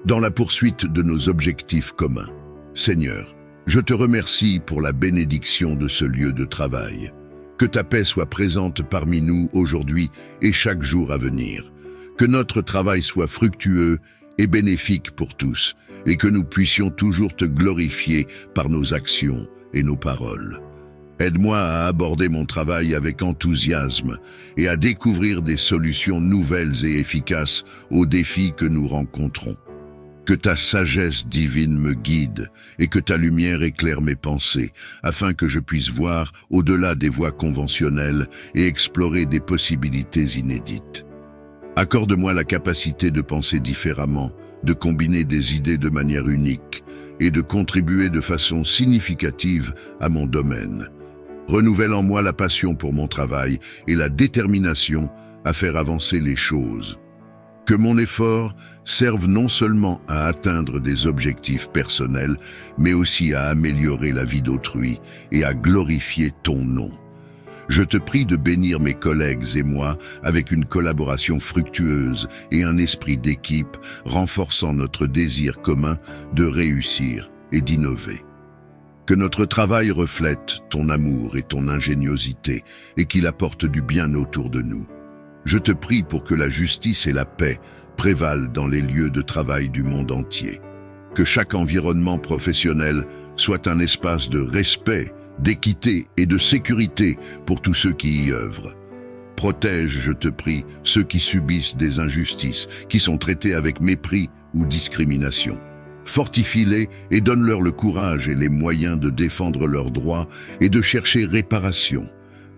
dans la poursuite de nos objectifs communs. Seigneur, je te remercie pour la bénédiction de ce lieu de travail. Que ta paix soit présente parmi nous aujourd'hui et chaque jour à venir. Que notre travail soit fructueux et bénéfique pour tous, et que nous puissions toujours te glorifier par nos actions et nos paroles. Aide-moi à aborder mon travail avec enthousiasme et à découvrir des solutions nouvelles et efficaces aux défis que nous rencontrons. Que ta sagesse divine me guide et que ta lumière éclaire mes pensées, afin que je puisse voir au-delà des voies conventionnelles et explorer des possibilités inédites. Accorde-moi la capacité de penser différemment, de combiner des idées de manière unique et de contribuer de façon significative à mon domaine. Renouvelle en moi la passion pour mon travail et la détermination à faire avancer les choses. Que mon effort serve non seulement à atteindre des objectifs personnels, mais aussi à améliorer la vie d'autrui et à glorifier ton nom. Je te prie de bénir mes collègues et moi avec une collaboration fructueuse et un esprit d'équipe renforçant notre désir commun de réussir et d'innover. Que notre travail reflète ton amour et ton ingéniosité et qu'il apporte du bien autour de nous. Je te prie pour que la justice et la paix prévalent dans les lieux de travail du monde entier. Que chaque environnement professionnel soit un espace de respect, d'équité et de sécurité pour tous ceux qui y œuvrent. Protège, je te prie, ceux qui subissent des injustices, qui sont traités avec mépris ou discrimination. Fortifie-les et donne-leur le courage et les moyens de défendre leurs droits et de chercher réparation.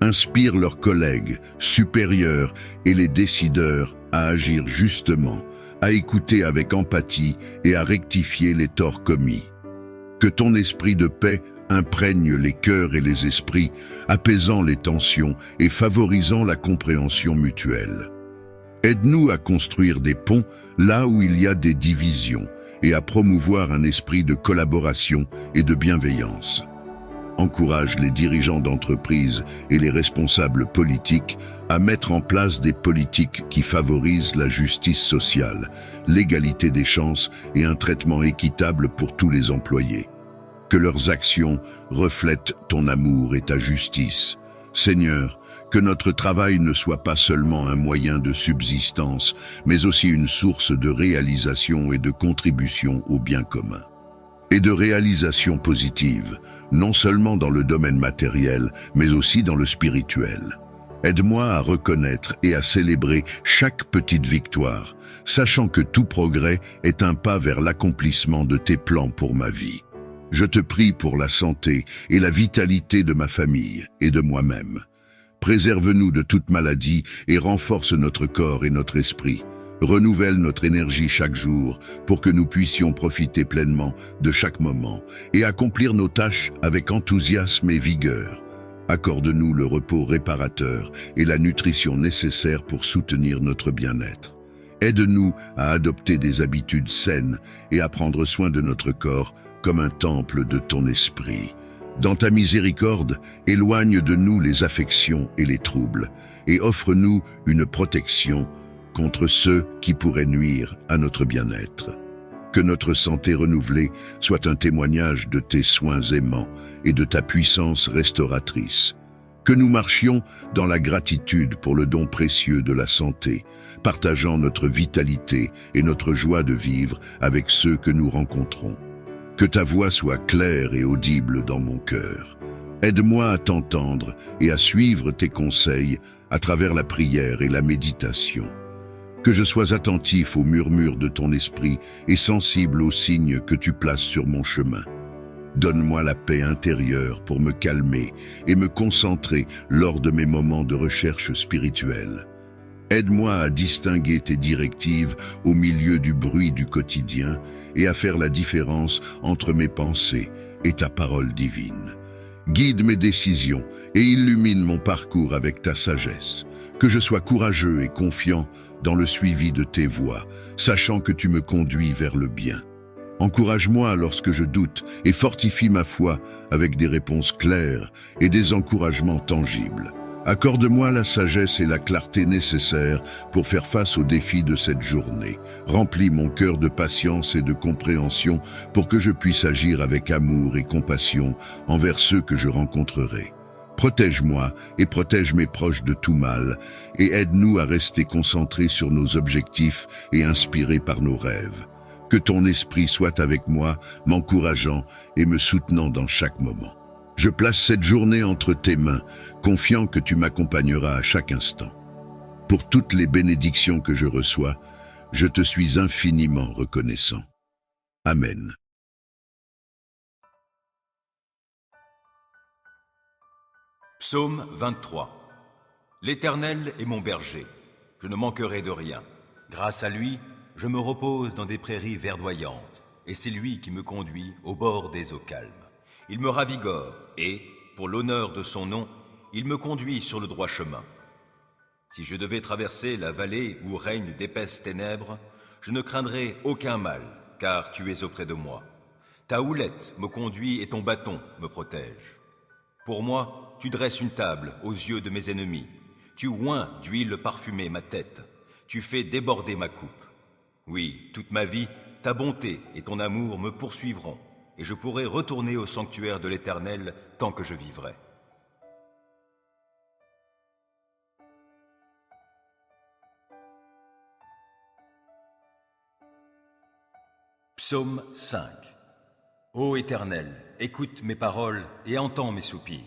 Inspire leurs collègues, supérieurs et les décideurs à agir justement, à écouter avec empathie et à rectifier les torts commis. Que ton esprit de paix imprègne les cœurs et les esprits, apaisant les tensions et favorisant la compréhension mutuelle. Aide-nous à construire des ponts là où il y a des divisions et à promouvoir un esprit de collaboration et de bienveillance. Encourage les dirigeants d'entreprises et les responsables politiques à mettre en place des politiques qui favorisent la justice sociale, l'égalité des chances et un traitement équitable pour tous les employés. Que leurs actions reflètent ton amour et ta justice. Seigneur, que notre travail ne soit pas seulement un moyen de subsistance, mais aussi une source de réalisation et de contribution au bien commun. Et de réalisation positive, non seulement dans le domaine matériel, mais aussi dans le spirituel. Aide-moi à reconnaître et à célébrer chaque petite victoire, sachant que tout progrès est un pas vers l'accomplissement de tes plans pour ma vie. Je te prie pour la santé et la vitalité de ma famille et de moi-même. Préserve-nous de toute maladie et renforce notre corps et notre esprit. Renouvelle notre énergie chaque jour pour que nous puissions profiter pleinement de chaque moment et accomplir nos tâches avec enthousiasme et vigueur. Accorde-nous le repos réparateur et la nutrition nécessaire pour soutenir notre bien-être. Aide-nous à adopter des habitudes saines et à prendre soin de notre corps comme un temple de ton esprit. Dans ta miséricorde, éloigne de nous les affections et les troubles et offre-nous une protection contre ceux qui pourraient nuire à notre bien-être. Que notre santé renouvelée soit un témoignage de tes soins aimants et de ta puissance restauratrice. Que nous marchions dans la gratitude pour le don précieux de la santé, partageant notre vitalité et notre joie de vivre avec ceux que nous rencontrons. Que ta voix soit claire et audible dans mon cœur. Aide-moi à t'entendre et à suivre tes conseils à travers la prière et la méditation. Que je sois attentif aux murmures de ton esprit et sensible aux signes que tu places sur mon chemin. Donne-moi la paix intérieure pour me calmer et me concentrer lors de mes moments de recherche spirituelle. Aide-moi à distinguer tes directives au milieu du bruit du quotidien et à faire la différence entre mes pensées et ta parole divine. Guide mes décisions et illumine mon parcours avec ta sagesse. Que je sois courageux et confiant dans le suivi de tes voies, sachant que tu me conduis vers le bien. Encourage-moi lorsque je doute et fortifie ma foi avec des réponses claires et des encouragements tangibles. Accorde-moi la sagesse et la clarté nécessaires pour faire face aux défis de cette journée. Remplis mon cœur de patience et de compréhension pour que je puisse agir avec amour et compassion envers ceux que je rencontrerai. Protège-moi et protège mes proches de tout mal et aide-nous à rester concentrés sur nos objectifs et inspirés par nos rêves. Que ton esprit soit avec moi, m'encourageant et me soutenant dans chaque moment. Je place cette journée entre tes mains, confiant que tu m'accompagneras à chaque instant. Pour toutes les bénédictions que je reçois, je te suis infiniment reconnaissant. Amen. Psaume 23. L'Éternel est mon berger, je ne manquerai de rien. Grâce à lui, je me repose dans des prairies verdoyantes, et c'est lui qui me conduit au bord des eaux calmes. Il me ravigore, et, pour l'honneur de son nom, il me conduit sur le droit chemin. Si je devais traverser la vallée où règnent d'épaisses ténèbres, je ne craindrai aucun mal, car tu es auprès de moi. Ta houlette me conduit et ton bâton me protège. Pour moi, tu dresses une table aux yeux de mes ennemis. Tu oins d'huile parfumée ma tête. Tu fais déborder ma coupe. Oui, toute ma vie, ta bonté et ton amour me poursuivront, et je pourrai retourner au sanctuaire de l'Éternel tant que je vivrai. Psaume 5. Ô Éternel, écoute mes paroles et entends mes soupirs.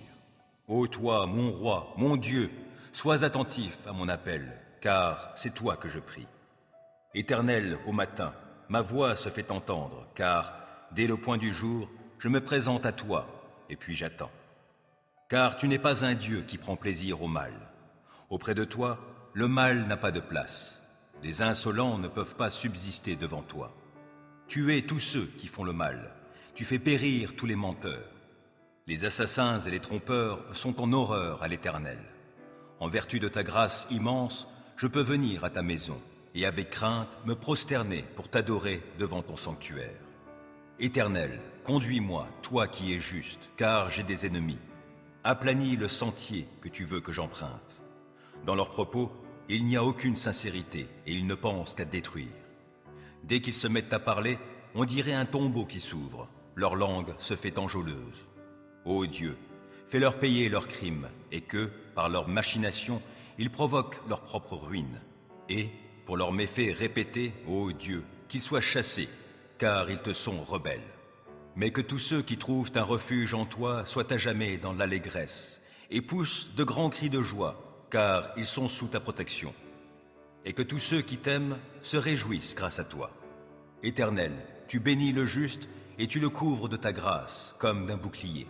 Ô toi, mon roi, mon Dieu, sois attentif à mon appel, car c'est toi que je prie. Éternel, au matin, ma voix se fait entendre, car, dès le point du jour, je me présente à toi, et puis j'attends. Car tu n'es pas un Dieu qui prend plaisir au mal. Auprès de toi, le mal n'a pas de place. Les insolents ne peuvent pas subsister devant toi. Tu hais tous ceux qui font le mal. Tu fais périr tous les menteurs. Les assassins et les trompeurs sont en horreur à l'Éternel. En vertu de ta grâce immense, je peux venir à ta maison et avec crainte me prosterner pour t'adorer devant ton sanctuaire. Éternel, conduis-moi, toi qui es juste, car j'ai des ennemis. Aplanis le sentier que tu veux que j'emprunte. Dans leurs propos, il n'y a aucune sincérité et ils ne pensent qu'à détruire. Dès qu'ils se mettent à parler, on dirait un tombeau qui s'ouvre. Leur langue se fait enjôleuse. Ô Dieu, fais-leur payer leurs crimes et que, par leurs machinations, ils provoquent leur propre ruine. Et, pour leurs méfaits répétés, ô Dieu, qu'ils soient chassés, car ils te sont rebelles. Mais que tous ceux qui trouvent un refuge en toi soient à jamais dans l'allégresse et poussent de grands cris de joie, car ils sont sous ta protection. Et que tous ceux qui t'aiment se réjouissent grâce à toi. Éternel, tu bénis le juste et tu le couvres de ta grâce comme d'un bouclier.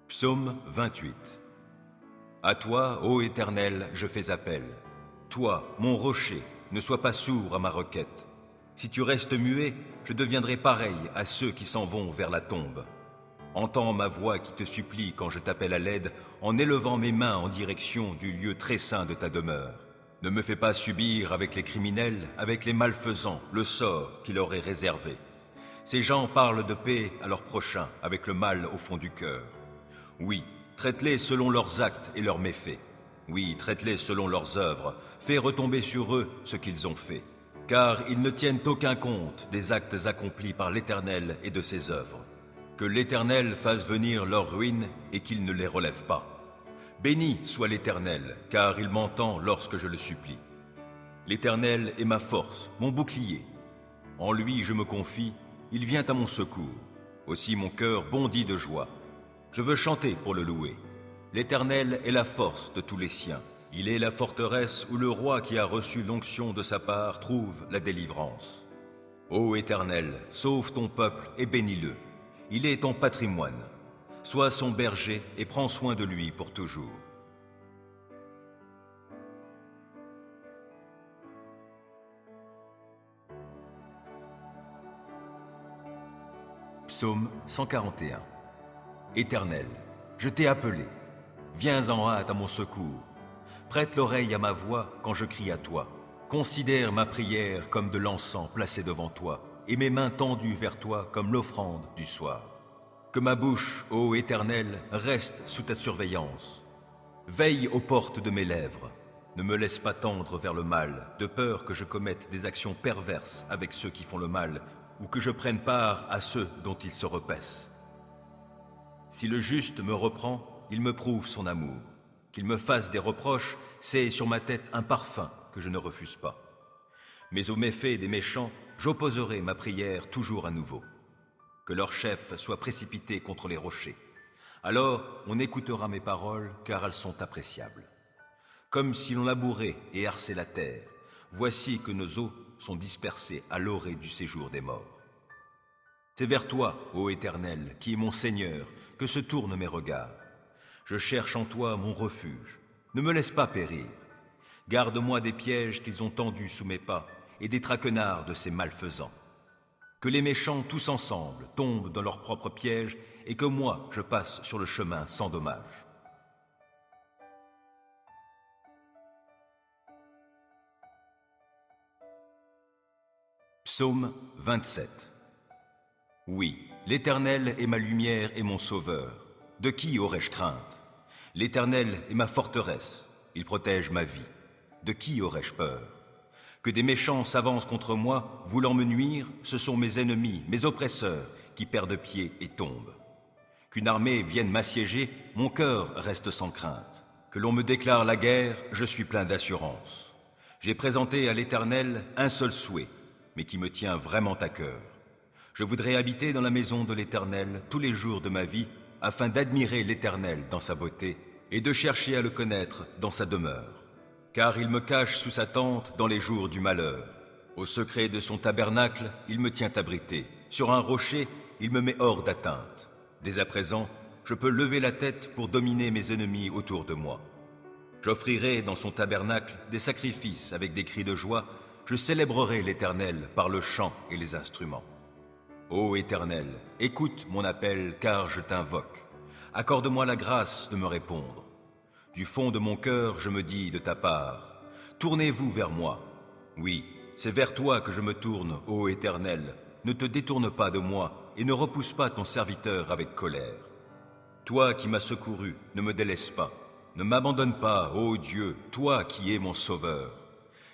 Psaume 28. À toi, ô Éternel, je fais appel. Toi, mon rocher, ne sois pas sourd à ma requête. Si tu restes muet, je deviendrai pareil à ceux qui s'en vont vers la tombe. Entends ma voix qui te supplie quand je t'appelle à l'aide, en élevant mes mains en direction du lieu très saint de ta demeure. Ne me fais pas subir avec les criminels, avec les malfaisants, le sort qui leur est réservé. Ces gens parlent de paix à leurs prochains, avec le mal au fond du cœur. Oui, traite-les selon leurs actes et leurs méfaits. Oui, traite-les selon leurs œuvres, fais retomber sur eux ce qu'ils ont fait. Car ils ne tiennent aucun compte des actes accomplis par l'Éternel et de ses œuvres. Que l'Éternel fasse venir leur ruine et qu'il ne les relève pas. Béni soit l'Éternel, car il m'entend lorsque je le supplie. L'Éternel est ma force, mon bouclier. En lui je me confie, il vient à mon secours. Aussi mon cœur bondit de joie. Je veux chanter pour le louer. L'Éternel est la force de tous les siens. Il est la forteresse où le roi qui a reçu l'onction de sa part trouve la délivrance. Ô Éternel, sauve ton peuple et bénis-le. Il est ton patrimoine. Sois son berger et prends soin de lui pour toujours. Psaume 141. Éternel, je t'ai appelé. Viens en hâte à mon secours. Prête l'oreille à ma voix quand je crie à toi. Considère ma prière comme de l'encens placé devant toi, et mes mains tendues vers toi comme l'offrande du soir. Que ma bouche, ô Éternel, reste sous ta surveillance. Veille aux portes de mes lèvres. Ne me laisse pas tendre vers le mal, de peur que je commette des actions perverses avec ceux qui font le mal, ou que je prenne part à ceux dont ils se repaissent. Si le juste me reprend, il me prouve son amour. Qu'il me fasse des reproches, c'est sur ma tête un parfum que je ne refuse pas. Mais aux méfaits des méchants, j'opposerai ma prière toujours à nouveau. Que leur chef soit précipité contre les rochers. Alors on écoutera mes paroles, car elles sont appréciables. Comme si l'on labourait et harçait la terre, voici que nos eaux sont dispersées à l'orée du séjour des morts. C'est vers toi, ô Éternel, qui est mon Seigneur, que se tournent mes regards. Je cherche en toi mon refuge. Ne me laisse pas périr. Garde-moi des pièges qu'ils ont tendus sous mes pas et des traquenards de ces malfaisants. Que les méchants tous ensemble tombent dans leurs propres pièges et que moi je passe sur le chemin sans dommage. Psaume 27. Oui, l'Éternel est ma lumière et mon sauveur. De qui aurais-je crainte? L'Éternel est ma forteresse, il protège ma vie. De qui aurais-je peur? Que des méchants s'avancent contre moi, voulant me nuire, ce sont mes ennemis, mes oppresseurs, qui perdent pied et tombent. Qu'une armée vienne m'assiéger, mon cœur reste sans crainte. Que l'on me déclare la guerre, je suis plein d'assurance. J'ai présenté à l'Éternel un seul souhait, mais qui me tient vraiment à cœur. Je voudrais habiter dans la maison de l'Éternel tous les jours de ma vie, afin d'admirer l'Éternel dans sa beauté et de chercher à le connaître dans sa demeure. Car il me cache sous sa tente dans les jours du malheur. Au secret de son tabernacle, il me tient abrité. Sur un rocher, il me met hors d'atteinte. Dès à présent, je peux lever la tête pour dominer mes ennemis autour de moi. J'offrirai dans son tabernacle des sacrifices avec des cris de joie. Je célébrerai l'Éternel par le chant et les instruments. Ô Éternel, écoute mon appel car je t'invoque. Accorde-moi la grâce de me répondre. Du fond de mon cœur, je me dis de ta part, tournez-vous vers moi. Oui, c'est vers toi que je me tourne, ô Éternel. Ne te détourne pas de moi et ne repousse pas ton serviteur avec colère. Toi qui m'as secouru, ne me délaisse pas. Ne m'abandonne pas, ô Dieu, toi qui es mon sauveur.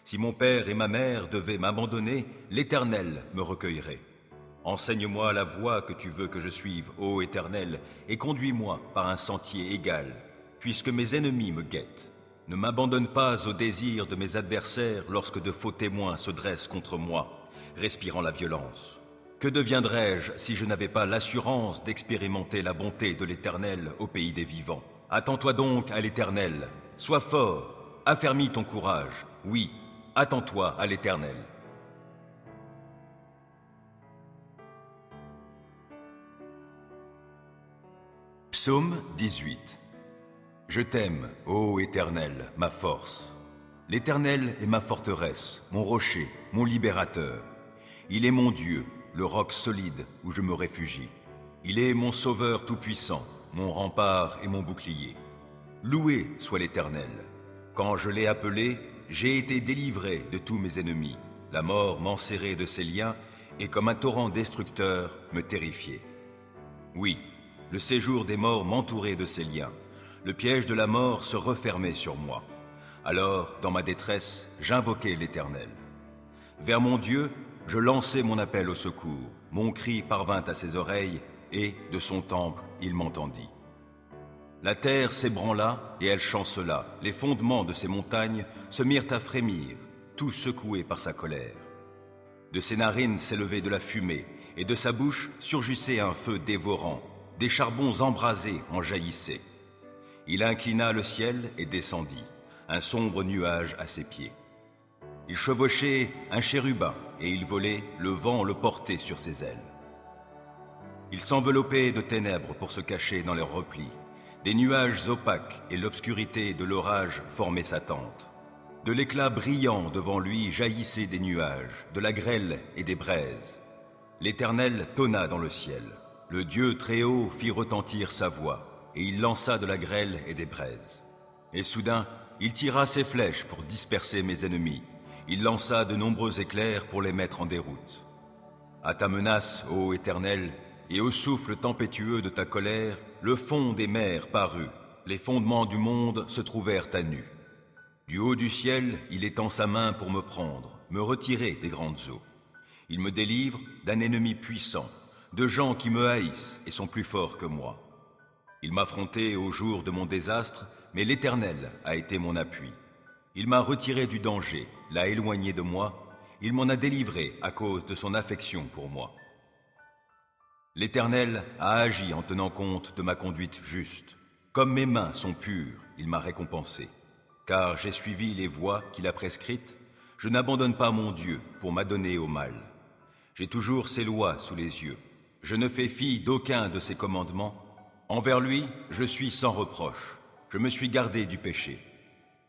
Si mon père et ma mère devaient m'abandonner, l'Éternel me recueillerait. Enseigne-moi la voie que tu veux que je suive, ô Éternel, et conduis-moi par un sentier égal, puisque mes ennemis me guettent. Ne m'abandonne pas au désir de mes adversaires lorsque de faux témoins se dressent contre moi, respirant la violence. Que deviendrais-je si je n'avais pas l'assurance d'expérimenter la bonté de l'Éternel au pays des vivants? Attends-toi donc à l'Éternel, sois fort, affermis ton courage, oui, attends-toi à l'Éternel. Psaume 18. Je t'aime, ô Éternel, ma force. L'Éternel est ma forteresse, mon rocher, mon libérateur. Il est mon Dieu, le roc solide où je me réfugie. Il est mon sauveur tout-puissant, mon rempart et mon bouclier. Loué soit l'Éternel. Quand je l'ai appelé, j'ai été délivré de tous mes ennemis. La mort m'enserrait de ses liens et comme un torrent destructeur me terrifiait. Oui, le séjour des morts m'entourait de ses liens. Le piège de la mort se refermait sur moi. Alors, dans ma détresse, j'invoquai l'Éternel. Vers mon Dieu, je lançai mon appel au secours. Mon cri parvint à ses oreilles, et, de son temple, il m'entendit. La terre s'ébranla, et elle chancela. Les fondements de ses montagnes se mirent à frémir, tout secoués par sa colère. De ses narines s'élevait de la fumée, et de sa bouche surgissait un feu dévorant. Des charbons embrasés en jaillissaient. Il inclina le ciel et descendit, un sombre nuage à ses pieds. Il chevauchait un chérubin, et il volait, le vent le portait sur ses ailes. Il s'enveloppait de ténèbres pour se cacher dans leurs replis. Des nuages opaques et l'obscurité de l'orage formaient sa tente. De l'éclat brillant devant lui jaillissaient des nuages, de la grêle et des braises. L'Éternel tonna dans le ciel. Le Dieu Très-Haut fit retentir sa voix, et il lança de la grêle et des braises. Et soudain, il tira ses flèches pour disperser mes ennemis. Il lança de nombreux éclairs pour les mettre en déroute. À ta menace, ô Éternel, et au souffle tempétueux de ta colère, le fond des mers parut. Les fondements du monde se trouvèrent à nu. Du haut du ciel, il étend sa main pour me prendre, me retirer des grandes eaux. Il me délivre d'un ennemi puissant, de gens qui me haïssent et sont plus forts que moi. Il m'affrontait au jour de mon désastre, mais l'Éternel a été mon appui. Il m'a retiré du danger, l'a éloigné de moi, il m'en a délivré à cause de son affection pour moi. L'Éternel a agi en tenant compte de ma conduite juste. Comme mes mains sont pures, il m'a récompensé. Car j'ai suivi les voies qu'il a prescrites, je n'abandonne pas mon Dieu pour m'adonner au mal. J'ai toujours ses lois sous les yeux. Je ne fais fi d'aucun de ses commandements. Envers lui, je suis sans reproche. Je me suis gardé du péché.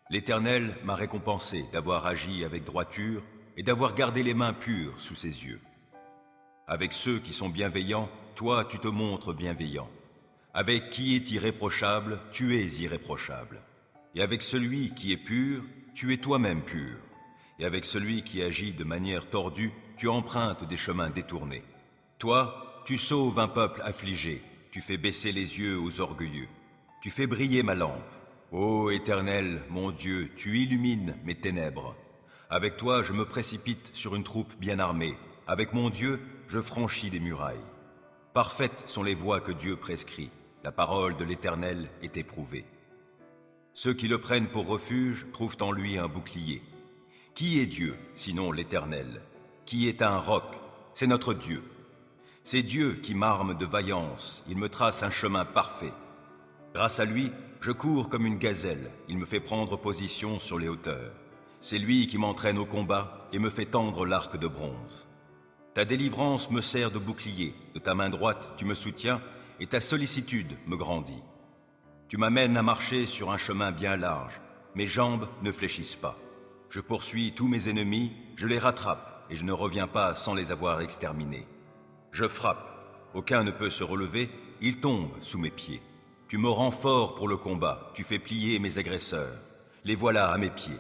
L'Éternel m'a récompensé d'avoir agi avec droiture et d'avoir gardé les mains pures sous ses yeux. Avec ceux qui sont bienveillants, toi tu te montres bienveillant. Avec qui est irréprochable, tu es irréprochable. Et avec celui qui est pur, tu es toi-même pur. Et avec celui qui agit de manière tordue, tu empruntes des chemins détournés. Toi, tu sauves un peuple affligé, tu fais baisser les yeux aux orgueilleux. Tu fais briller ma lampe. Ô Éternel, mon Dieu, tu illumines mes ténèbres. Avec toi, je me précipite sur une troupe bien armée. Avec mon Dieu, je franchis des murailles. Parfaites sont les voies que Dieu prescrit. La parole de l'Éternel est éprouvée. Ceux qui le prennent pour refuge trouvent en lui un bouclier. Qui est Dieu, sinon l'Éternel? Qui est un roc? C'est notre Dieu. C'est Dieu qui m'arme de vaillance, il me trace un chemin parfait. Grâce à lui, je cours comme une gazelle, il me fait prendre position sur les hauteurs. C'est lui qui m'entraîne au combat et me fait tendre l'arc de bronze. Ta délivrance me sert de bouclier, de ta main droite tu me soutiens et ta sollicitude me grandit. Tu m'amènes à marcher sur un chemin bien large, mes jambes ne fléchissent pas. Je poursuis tous mes ennemis, je les rattrape et je ne reviens pas sans les avoir exterminés. Je frappe, aucun ne peut se relever, ils tombent sous mes pieds. Tu me rends fort pour le combat, tu fais plier mes agresseurs. Les voilà à mes pieds.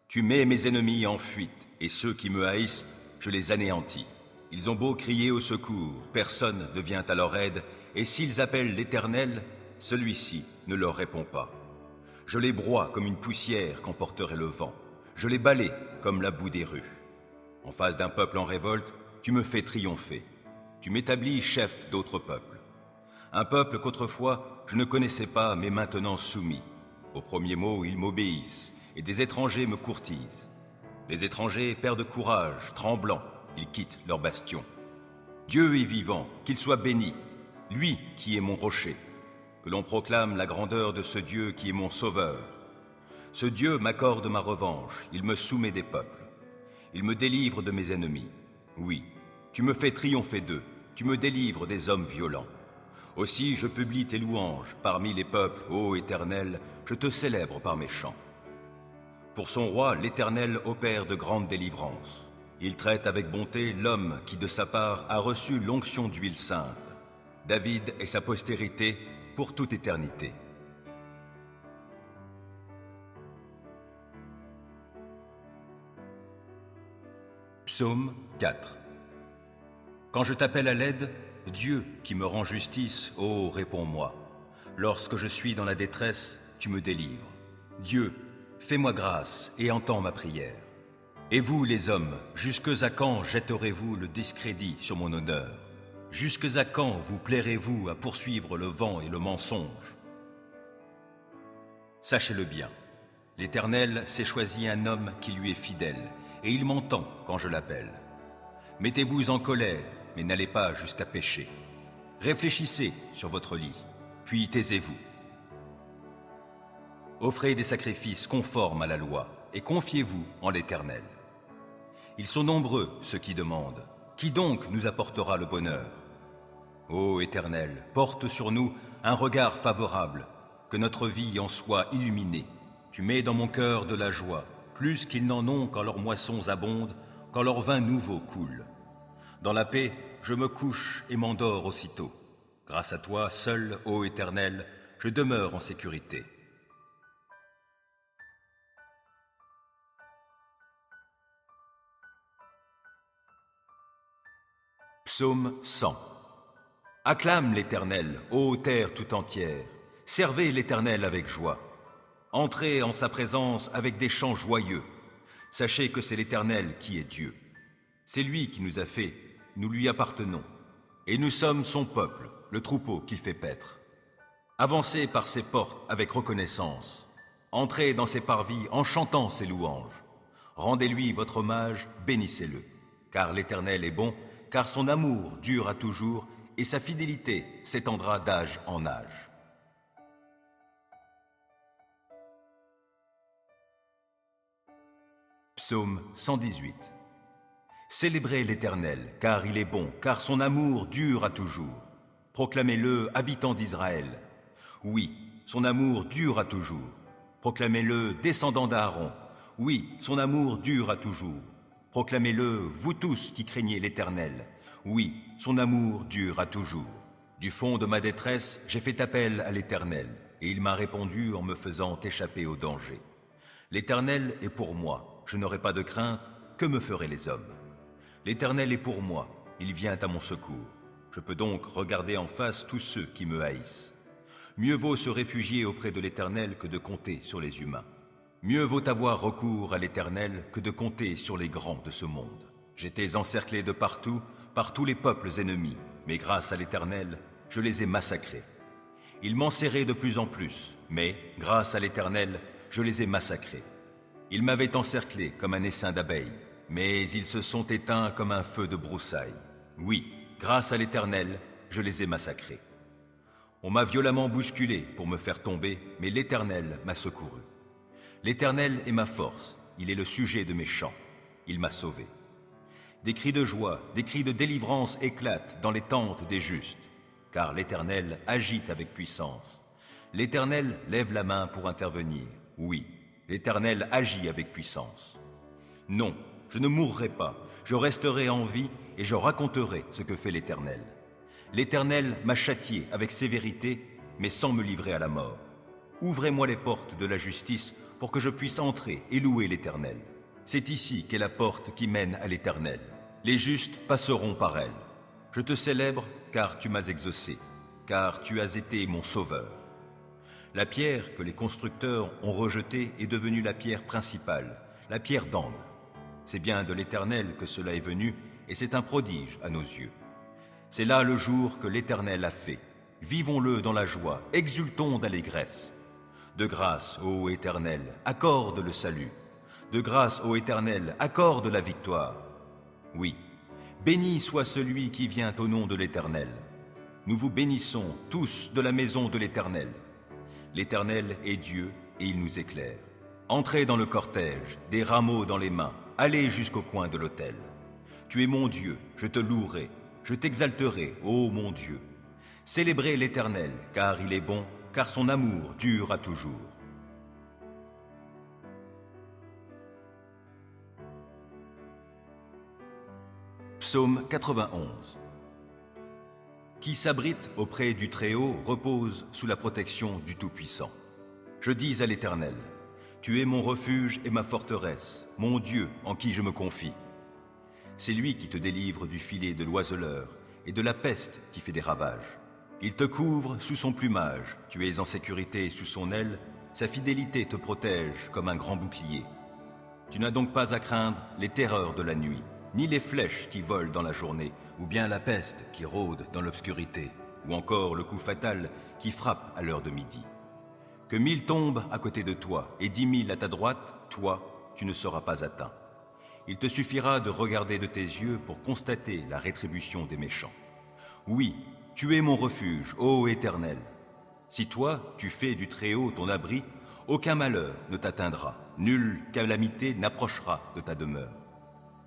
Tu mets mes ennemis en fuite, et ceux qui me haïssent, je les anéantis. Ils ont beau crier au secours, personne ne vient à leur aide, et s'ils appellent l'Éternel, celui-ci ne leur répond pas. Je les broie comme une poussière qu'emporterait le vent. Je les balaie comme la boue des rues. En face d'un peuple en révolte, tu me fais triompher. Tu m'établis chef d'autres peuples. Un peuple qu'autrefois je ne connaissais pas, mais maintenant soumis. Au premier mot, ils m'obéissent, et des étrangers me courtisent. Les étrangers perdent courage, tremblants, ils quittent leur bastion. Dieu est vivant, qu'il soit béni, lui qui est mon rocher. Que l'on proclame la grandeur de ce Dieu qui est mon sauveur. Ce Dieu m'accorde ma revanche, il me soumet des peuples. Il me délivre de mes ennemis. Oui, tu me fais triompher d'eux, tu me délivres des hommes violents. Aussi je publie tes louanges parmi les peuples, ô Éternel, je te célèbre par mes chants. Pour son roi, l'Éternel opère de grandes délivrances. Il traite avec bonté l'homme qui de sa part a reçu l'onction d'huile sainte. David et sa postérité pour toute éternité. Psaume 4. Quand je t'appelle à l'aide, Dieu qui me rend justice, ô réponds-moi. Lorsque je suis dans la détresse, tu me délivres. Dieu, fais-moi grâce et entends ma prière. Et vous, les hommes, jusque à quand jetterez-vous le discrédit sur mon honneur? Jusque à quand vous plairez-vous à poursuivre le vent et le mensonge? Sachez-le bien, l'Éternel s'est choisi un homme qui lui est fidèle, et il m'entend quand je l'appelle. Mettez-vous en colère, mais n'allez pas jusqu'à pécher. Réfléchissez sur votre lit, puis taisez-vous. Offrez des sacrifices conformes à la loi, et confiez-vous en l'Éternel. Ils sont nombreux, ceux qui demandent. Qui donc nous apportera le bonheur? Ô Éternel, porte sur nous un regard favorable, que notre vie en soit illuminée. Tu mets dans mon cœur de la joie, plus qu'ils n'en ont quand leurs moissons abondent, quand leur vin nouveau coule. Dans la paix, je me couche et m'endors aussitôt. Grâce à toi, seul, ô Éternel, je demeure en sécurité. Psaume 100. Acclame l'Éternel, ô terre tout entière. Servez l'Éternel avec joie. Entrez en sa présence avec des chants joyeux. Sachez que c'est l'Éternel qui est Dieu. C'est lui qui nous a fait, nous lui appartenons. Et nous sommes son peuple, le troupeau qu'il fait paître. Avancez par ses portes avec reconnaissance. Entrez dans ses parvis en chantant ses louanges. Rendez-lui votre hommage, bénissez-le. Car l'Éternel est bon, car son amour dure à toujours, et sa fidélité s'étendra d'âge en âge. Psaume 118. Célébrez l'Éternel, car il est bon, car son amour dure à toujours. Proclamez-le, habitants d'Israël. Oui, son amour dure à toujours. Proclamez-le, descendants d'Aaron. Oui, son amour dure à toujours. Proclamez-le, vous tous qui craignez l'Éternel. Oui, son amour dure à toujours. Du fond de ma détresse, j'ai fait appel à l'Éternel, et il m'a répondu en me faisant échapper au danger. L'Éternel est pour moi, je n'aurai pas de crainte, que me feraient les hommes? L'Éternel est pour moi, il vient à mon secours. Je peux donc regarder en face tous ceux qui me haïssent. Mieux vaut se réfugier auprès de l'Éternel que de compter sur les humains. Mieux vaut avoir recours à l'Éternel que de compter sur les grands de ce monde. J'étais encerclé de partout, par tous les peuples ennemis, mais grâce à l'Éternel, je les ai massacrés. Ils m'enserraient de plus en plus, mais, grâce à l'Éternel, je les ai massacrés. Ils m'avaient encerclé comme un essaim d'abeilles, mais ils se sont éteints comme un feu de broussailles. Oui, grâce à l'Éternel, je les ai massacrés. On m'a violemment bousculé pour me faire tomber, mais l'Éternel m'a secouru. L'Éternel est ma force, il est le sujet de mes chants, il m'a sauvé. Des cris de joie, des cris de délivrance éclatent dans les tentes des justes, car l'Éternel agit avec puissance. L'Éternel lève la main pour intervenir. Oui, l'Éternel agit avec puissance. Non, je ne mourrai pas, je resterai en vie et je raconterai ce que fait l'Éternel. L'Éternel m'a châtié avec sévérité, mais sans me livrer à la mort. Ouvrez-moi les portes de la justice pour que je puisse entrer et louer l'Éternel. C'est ici qu'est la porte qui mène à l'Éternel. Les justes passeront par elle. Je te célèbre car tu m'as exaucé, car tu as été mon sauveur. La pierre que les constructeurs ont rejetée est devenue la pierre principale, la pierre d'angle. C'est bien de l'Éternel que cela est venu, et c'est un prodige à nos yeux. C'est là le jour que l'Éternel a fait. Vivons-le dans la joie, exultons d'allégresse. De grâce, ô Éternel, accorde le salut. De grâce, ô Éternel, accorde la victoire. Oui, béni soit celui qui vient au nom de l'Éternel. Nous vous bénissons tous de la maison de l'Éternel. L'Éternel est Dieu et il nous éclaire. Entrez dans le cortège, des rameaux dans les mains, allez jusqu'au coin de l'autel. Tu es mon Dieu, je te louerai, je t'exalterai, ô mon Dieu. Célébrez l'Éternel, car il est bon, car son amour dure à toujours. Psaume 91. Qui s'abrite auprès du Très-Haut repose sous la protection du Tout-Puissant. Je dis à l'Éternel, tu es mon refuge et ma forteresse, mon Dieu en qui je me confie. C'est lui qui te délivre du filet de l'oiseleur et de la peste qui fait des ravages. Il te couvre sous son plumage, tu es en sécurité sous son aile, sa fidélité te protège comme un grand bouclier. Tu n'as donc pas à craindre les terreurs de la nuit, ni les flèches qui volent dans la journée, ou bien la peste qui rôde dans l'obscurité, ou encore le coup fatal qui frappe à l'heure de midi. Que 1000 tombent à côté de toi et 10 000 à ta droite, toi, tu ne seras pas atteint. Il te suffira de regarder de tes yeux pour constater la rétribution des méchants. Oui, tu es mon refuge, ô Éternel. Si toi, tu fais du Très-Haut ton abri, aucun malheur ne t'atteindra, nulle calamité n'approchera de ta demeure.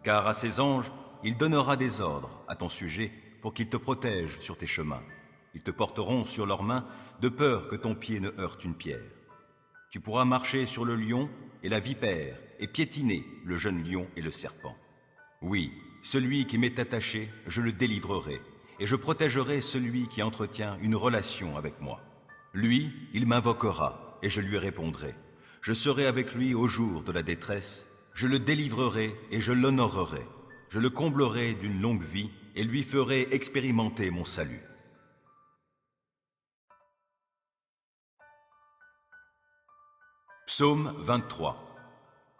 Car à ses anges, il donnera des ordres à ton sujet pour qu'ils te protègent sur tes chemins. Ils te porteront sur leurs mains de peur que ton pied ne heurte une pierre. Tu pourras marcher sur le lion et la vipère et piétiner le jeune lion et le serpent. Oui, celui qui m'est attaché, je le délivrerai et je protégerai celui qui entretient une relation avec moi. Lui, il m'invoquera et je lui répondrai. Je serai avec lui au jour de la détresse. Je le délivrerai et je l'honorerai. Je le comblerai d'une longue vie et lui ferai expérimenter mon salut. Psaume 23.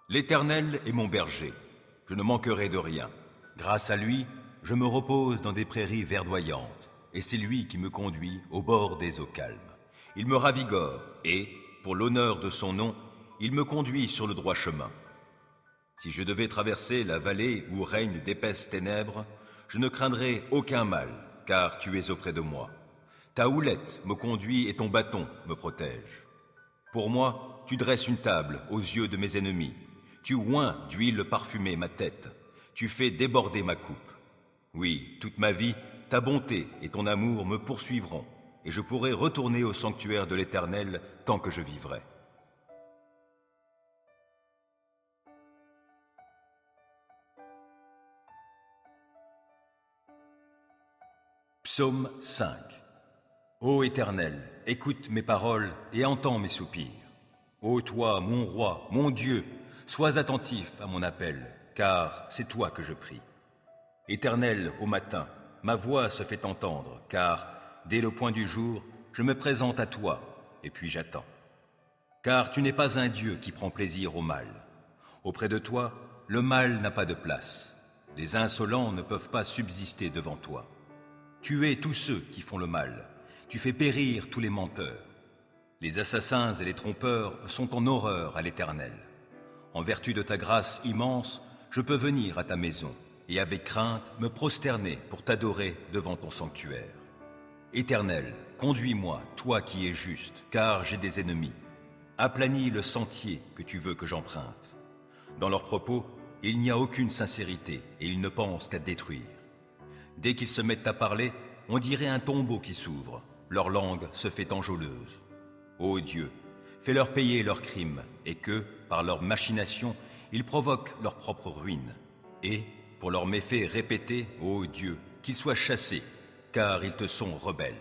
L'Éternel est mon berger, je ne manquerai de rien. Grâce à lui, je me repose dans des prairies verdoyantes, et c'est lui qui me conduit au bord des eaux calmes. Il me ravigore et, pour l'honneur de son nom, il me conduit sur le droit chemin. Si je devais traverser la vallée où règnent d'épaisses ténèbres, je ne craindrai aucun mal, car tu es auprès de moi. Ta houlette me conduit et ton bâton me protège. Pour moi, tu dresses une table aux yeux de mes ennemis. Tu oins d'huile parfumée ma tête. Tu fais déborder ma coupe. Oui, toute ma vie, ta bonté et ton amour me poursuivront, et je pourrai retourner au sanctuaire de l'Éternel tant que je vivrai. Psaume 5. Ô Éternel, écoute mes paroles et entends mes soupirs. Ô toi, mon roi, mon Dieu, sois attentif à mon appel, car c'est toi que je prie. Éternel, au matin, ma voix se fait entendre, car, dès le point du jour, je me présente à toi, et puis j'attends. Car tu n'es pas un Dieu qui prend plaisir au mal. Auprès de toi, le mal n'a pas de place. Les insolents ne peuvent pas subsister devant toi. Tu hais tous ceux qui font le mal. Tu fais périr tous les menteurs. Les assassins et les trompeurs sont en horreur à l'Éternel. En vertu de ta grâce immense, je peux venir à ta maison et avec crainte me prosterner pour t'adorer devant ton sanctuaire. Éternel, conduis-moi, toi qui es juste, car j'ai des ennemis. Aplanis le sentier que tu veux que j'emprunte. Dans leurs propos, il n'y a aucune sincérité et ils ne pensent qu'à détruire. Dès qu'ils se mettent à parler, on dirait un tombeau qui s'ouvre. Leur langue se fait enjôleuse. Ô Dieu, fais-leur payer leurs crimes et que, par leurs machinations, ils provoquent leur propre ruine. Et, pour leurs méfaits répétés, ô Dieu, qu'ils soient chassés, car ils te sont rebelles.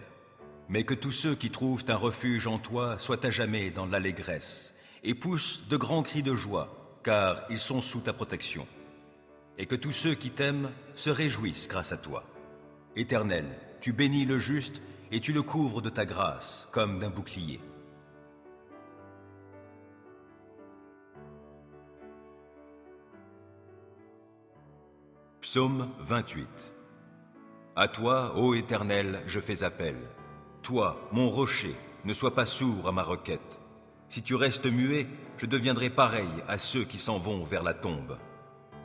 Mais que tous ceux qui trouvent un refuge en toi soient à jamais dans l'allégresse et poussent de grands cris de joie, car ils sont sous ta protection. Et que tous ceux qui t'aiment se réjouissent grâce à toi. Éternel, tu bénis le juste et tu le couvres de ta grâce comme d'un bouclier. Psaume 28. À toi, ô Éternel, je fais appel. Toi, mon rocher, ne sois pas sourd à ma requête. Si tu restes muet, je deviendrai pareil à ceux qui s'en vont vers la tombe.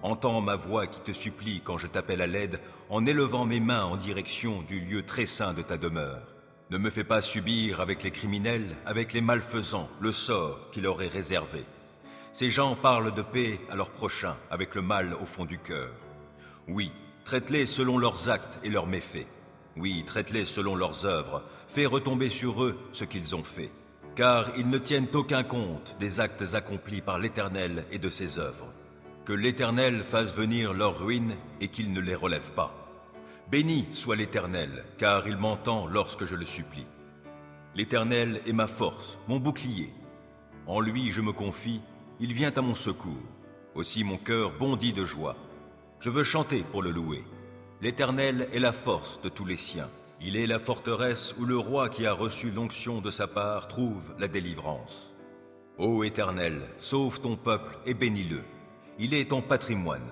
Entends ma voix qui te supplie quand je t'appelle à l'aide, en élevant mes mains en direction du lieu très saint de ta demeure. Ne me fais pas subir avec les criminels, avec les malfaisants, le sort qui leur est réservé. Ces gens parlent de paix à leurs prochains, avec le mal au fond du cœur. Oui, traite-les selon leurs actes et leurs méfaits. Oui, traite-les selon leurs œuvres, fais retomber sur eux ce qu'ils ont fait. Car ils ne tiennent aucun compte des actes accomplis par l'Éternel et de ses œuvres. Que l'Éternel fasse venir leur ruine et qu'il ne les relève pas. Béni soit l'Éternel, car il m'entend lorsque je le supplie. L'Éternel est ma force, mon bouclier. En lui je me confie, il vient à mon secours. Aussi mon cœur bondit de joie. Je veux chanter pour le louer. L'Éternel est la force de tous les siens. Il est la forteresse où le roi qui a reçu l'onction de sa part trouve la délivrance. Ô Éternel, sauve ton peuple et bénis-le. Il est ton patrimoine.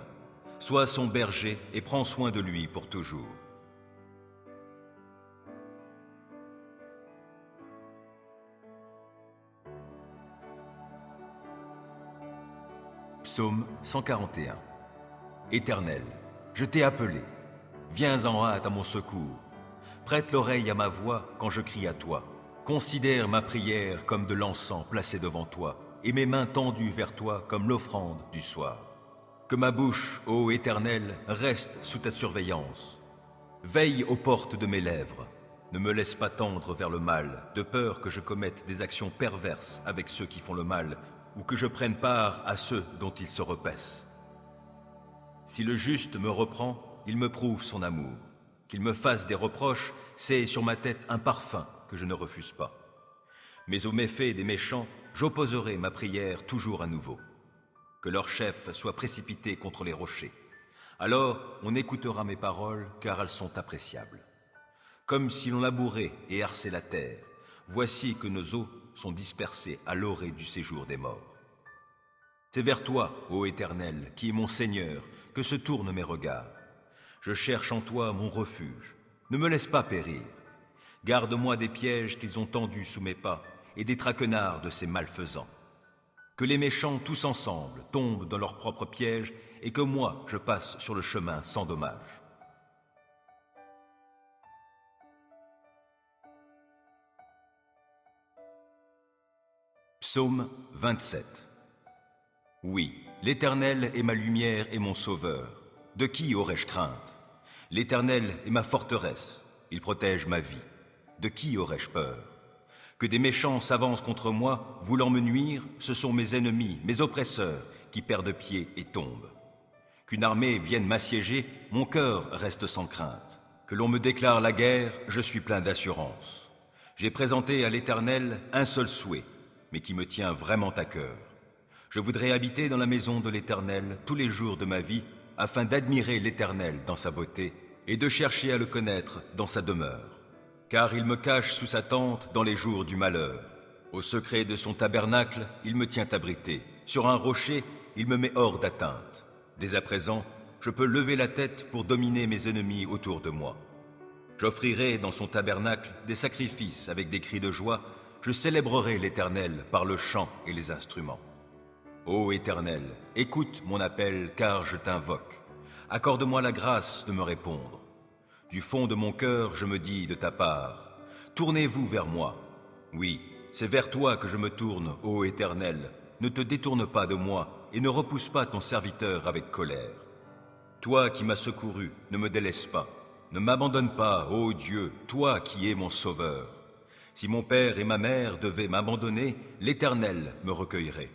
Sois son berger et prends soin de lui pour toujours. Psaume 141. Éternel, je t'ai appelé. Viens en hâte à mon secours. Prête l'oreille à ma voix quand je crie à toi. Considère ma prière comme de l'encens placé devant toi, et mes mains tendues vers toi comme l'offrande du soir. Que ma bouche, ô Éternel, reste sous ta surveillance. Veille aux portes de mes lèvres. Ne me laisse pas tendre vers le mal, de peur que je commette des actions perverses avec ceux qui font le mal, ou que je prenne part à ceux dont ils se repaissent. Si le juste me reprend, il me prouve son amour. Qu'il me fasse des reproches, c'est sur ma tête un parfum que je ne refuse pas. Mais aux méfaits des méchants, j'opposerai ma prière toujours à nouveau. Que leur chef soit précipité contre les rochers. Alors on écoutera mes paroles, car elles sont appréciables. Comme si l'on labourait et herçait la terre, voici que nos eaux sont dispersées à l'orée du séjour des morts. C'est vers toi, ô Éternel, qui est mon Seigneur, que se tournent mes regards. Je cherche en toi mon refuge. Ne me laisse pas périr. Garde-moi des pièges qu'ils ont tendus sous mes pas et des traquenards de ces malfaisants. Que les méchants tous ensemble tombent dans leurs propres pièges et que moi je passe sur le chemin sans dommage. Psaume 27. Oui, l'Éternel est ma lumière et mon sauveur. De qui aurais-je crainte? L'Éternel est ma forteresse, il protège ma vie. De qui aurais-je peur? Que des méchants s'avancent contre moi, voulant me nuire, ce sont mes ennemis, mes oppresseurs, qui perdent pied et tombent. Qu'une armée vienne m'assiéger, mon cœur reste sans crainte. Que l'on me déclare la guerre, je suis plein d'assurance. J'ai présenté à l'Éternel un seul souhait, mais qui me tient vraiment à cœur. Je voudrais habiter dans la maison de l'Éternel tous les jours de ma vie, afin d'admirer l'Éternel dans sa beauté et de chercher à le connaître dans sa demeure. Car il me cache sous sa tente dans les jours du malheur. Au secret de son tabernacle, il me tient abrité. Sur un rocher, il me met hors d'atteinte. Dès à présent, je peux lever la tête pour dominer mes ennemis autour de moi. J'offrirai dans son tabernacle des sacrifices avec des cris de joie. Je célébrerai l'Éternel par le chant et les instruments. Ô Éternel, écoute mon appel car je t'invoque. Accorde-moi la grâce de me répondre. Du fond de mon cœur, je me dis de ta part, tournez-vous vers moi. Oui, c'est vers toi que je me tourne, ô Éternel. Ne te détourne pas de moi et ne repousse pas ton serviteur avec colère. Toi qui m'as secouru, ne me délaisse pas. Ne m'abandonne pas, ô Dieu, toi qui es mon sauveur. Si mon père et ma mère devaient m'abandonner, l'Éternel me recueillerait.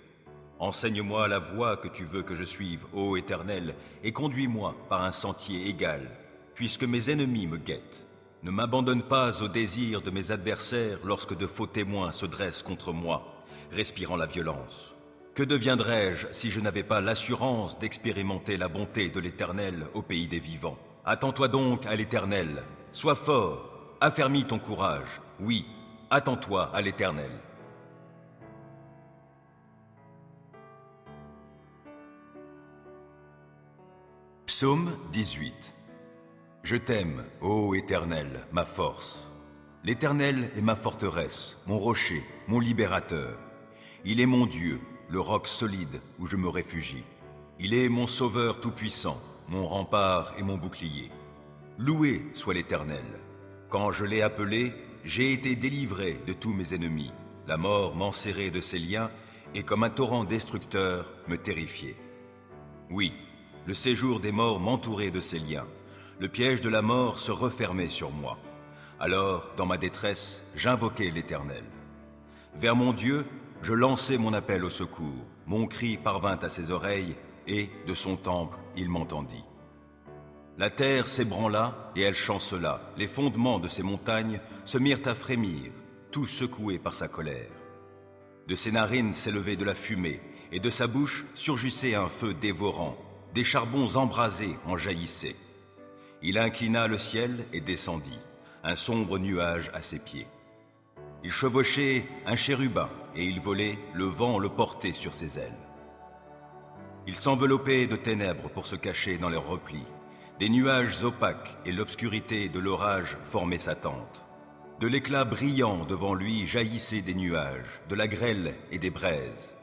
Enseigne-moi la voie que tu veux que je suive, ô Éternel, et conduis-moi par un sentier égal, puisque mes ennemis me guettent. Ne m'abandonne pas au désir de mes adversaires lorsque de faux témoins se dressent contre moi, respirant la violence. Que deviendrais-je si je n'avais pas l'assurance d'expérimenter la bonté de l'Éternel au pays des vivants? Attends-toi donc à l'Éternel. Sois fort, affermis ton courage. Oui, attends-toi à l'Éternel. Psaume 18. Je t'aime, ô Éternel, ma force. L'Éternel est ma forteresse, mon rocher, mon libérateur. Il est mon Dieu, le roc solide où je me réfugie. Il est mon sauveur tout-puissant, mon rempart et mon bouclier. Loué soit l'Éternel. Quand je l'ai appelé, j'ai été délivré de tous mes ennemis. La mort m'enserrait de ses liens et comme un torrent destructeur me terrifiait. Oui, le séjour des morts m'entourait de ses liens. Le piège de la mort se refermait sur moi. Alors, dans ma détresse, j'invoquai l'Éternel. Vers mon Dieu, je lançai mon appel au secours. Mon cri parvint à ses oreilles, et, de son temple, il m'entendit. La terre s'ébranla, et elle chancela. Les fondements de ces montagnes se mirent à frémir, tout secoués par sa colère. De ses narines s'élevait de la fumée, et de sa bouche surgissait un feu dévorant. Des charbons embrasés en jaillissaient. Il inclina le ciel et descendit, un sombre nuage à ses pieds. Il chevauchait un chérubin, et il volait, le vent le portait sur ses ailes. Il s'enveloppait de ténèbres pour se cacher dans leurs replis. Des nuages opaques et l'obscurité de l'orage formaient sa tente. De l'éclat brillant devant lui jaillissaient des nuages, de la grêle et des braises.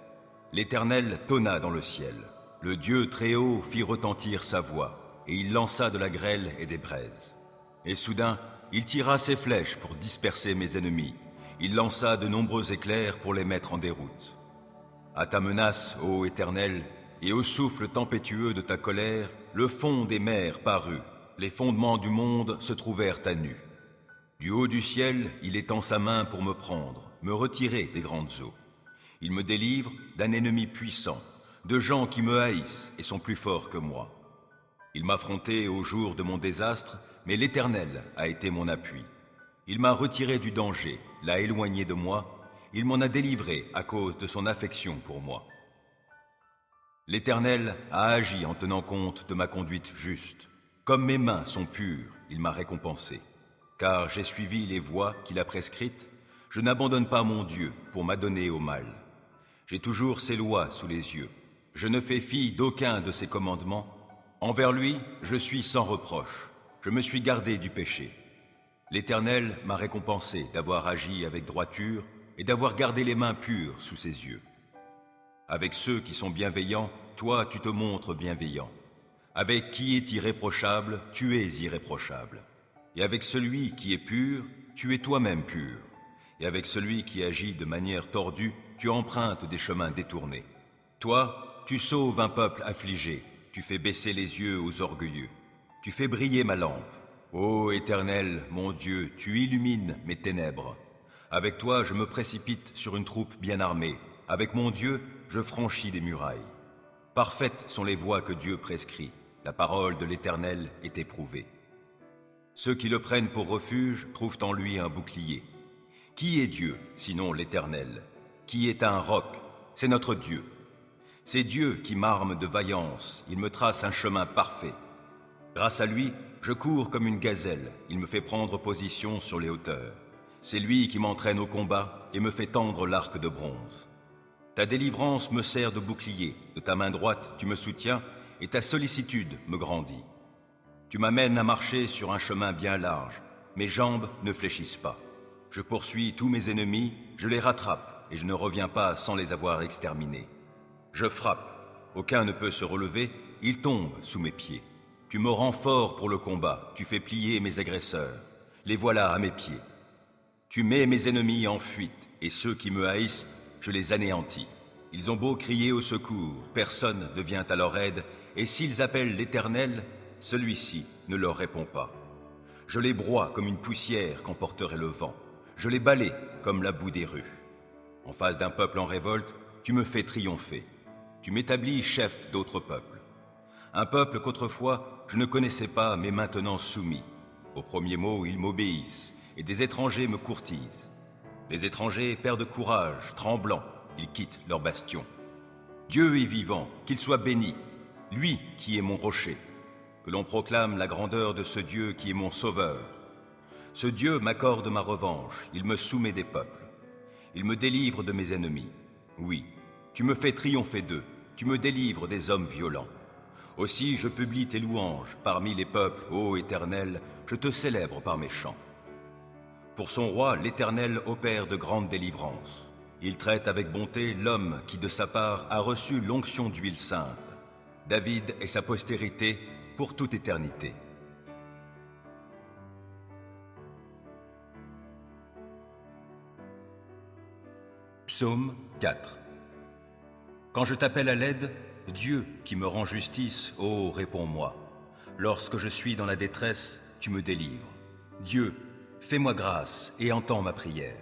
L'Éternel tonna dans le ciel. Le Dieu très haut fit retentir sa voix, et il lança de la grêle et des braises. Et soudain, il tira ses flèches pour disperser mes ennemis. Il lança de nombreux éclairs pour les mettre en déroute. À ta menace, ô Éternel, et au souffle tempétueux de ta colère, le fond des mers parut. Les fondements du monde se trouvèrent à nu. Du haut du ciel, il étend sa main pour me prendre, me retirer des grandes eaux. Il me délivre d'un ennemi puissant, de gens qui me haïssent et sont plus forts que moi. Il m'affrontait au jour de mon désastre, mais l'Éternel a été mon appui. Il m'a retiré du danger, l'a éloigné de moi, il m'en a délivré à cause de son affection pour moi. L'Éternel a agi en tenant compte de ma conduite juste. Comme mes mains sont pures, il m'a récompensé. Car j'ai suivi les voies qu'il a prescrites, je n'abandonne pas mon Dieu pour m'adonner au mal. J'ai toujours ses lois sous les yeux. Je ne fais fi d'aucun de ses commandements. Envers lui, je suis sans reproche. Je me suis gardé du péché. L'Éternel m'a récompensé d'avoir agi avec droiture et d'avoir gardé les mains pures sous ses yeux. Avec ceux qui sont bienveillants, toi tu te montres bienveillant. Avec qui est irréprochable, tu es irréprochable. Et avec celui qui est pur, tu es toi-même pur. Et avec celui qui agit de manière tordue, tu empruntes des chemins détournés. Toi, tu sauves un peuple affligé, tu fais baisser les yeux aux orgueilleux. Tu fais briller ma lampe. Ô Éternel, mon Dieu, tu illumines mes ténèbres. Avec toi, je me précipite sur une troupe bien armée. Avec mon Dieu, je franchis des murailles. Parfaites sont les voies que Dieu prescrit. La parole de l'Éternel est éprouvée. Ceux qui le prennent pour refuge trouvent en lui un bouclier. Qui est Dieu, sinon l'Éternel? Qui est un roc? C'est notre Dieu. C'est Dieu qui m'arme de vaillance, il me trace un chemin parfait. Grâce à lui, je cours comme une gazelle, il me fait prendre position sur les hauteurs. C'est lui qui m'entraîne au combat et me fait tendre l'arc de bronze. Ta délivrance me sert de bouclier, de ta main droite tu me soutiens et ta sollicitude me grandit. Tu m'amènes à marcher sur un chemin bien large, mes jambes ne fléchissent pas. Je poursuis tous mes ennemis, je les rattrape et je ne reviens pas sans les avoir exterminés. Je frappe, aucun ne peut se relever, ils tombent sous mes pieds. Tu me rends fort pour le combat, tu fais plier mes agresseurs, les voilà à mes pieds. Tu mets mes ennemis en fuite, et ceux qui me haïssent, je les anéantis. Ils ont beau crier au secours, personne ne vient à leur aide, et s'ils appellent l'Éternel, celui-ci ne leur répond pas. Je les broie comme une poussière qu'emporterait le vent. Je les balaie comme la boue des rues. En face d'un peuple en révolte, tu me fais triompher. Tu m'établis chef d'autres peuples. Un peuple qu'autrefois je ne connaissais pas, mais maintenant soumis. Au premier mot, ils m'obéissent, et des étrangers me courtisent. Les étrangers perdent courage, tremblants, ils quittent leur bastion. Dieu est vivant, qu'il soit béni, lui qui est mon rocher. Que l'on proclame la grandeur de ce Dieu qui est mon sauveur. Ce Dieu m'accorde ma revanche, il me soumet des peuples. Il me délivre de mes ennemis. Oui, tu me fais triompher d'eux, tu me délivres des hommes violents. Aussi je publie tes louanges, parmi les peuples, ô Éternel, je te célèbre par mes chants. Pour son roi, l'Éternel opère de grandes délivrances. Il traite avec bonté l'homme qui de sa part a reçu l'onction d'huile sainte. David et sa postérité pour toute éternité. Psaume 4. Quand je t'appelle à l'aide, Dieu qui me rend justice, ô réponds-moi. Lorsque je suis dans la détresse, tu me délivres. Dieu, fais-moi grâce et entends ma prière.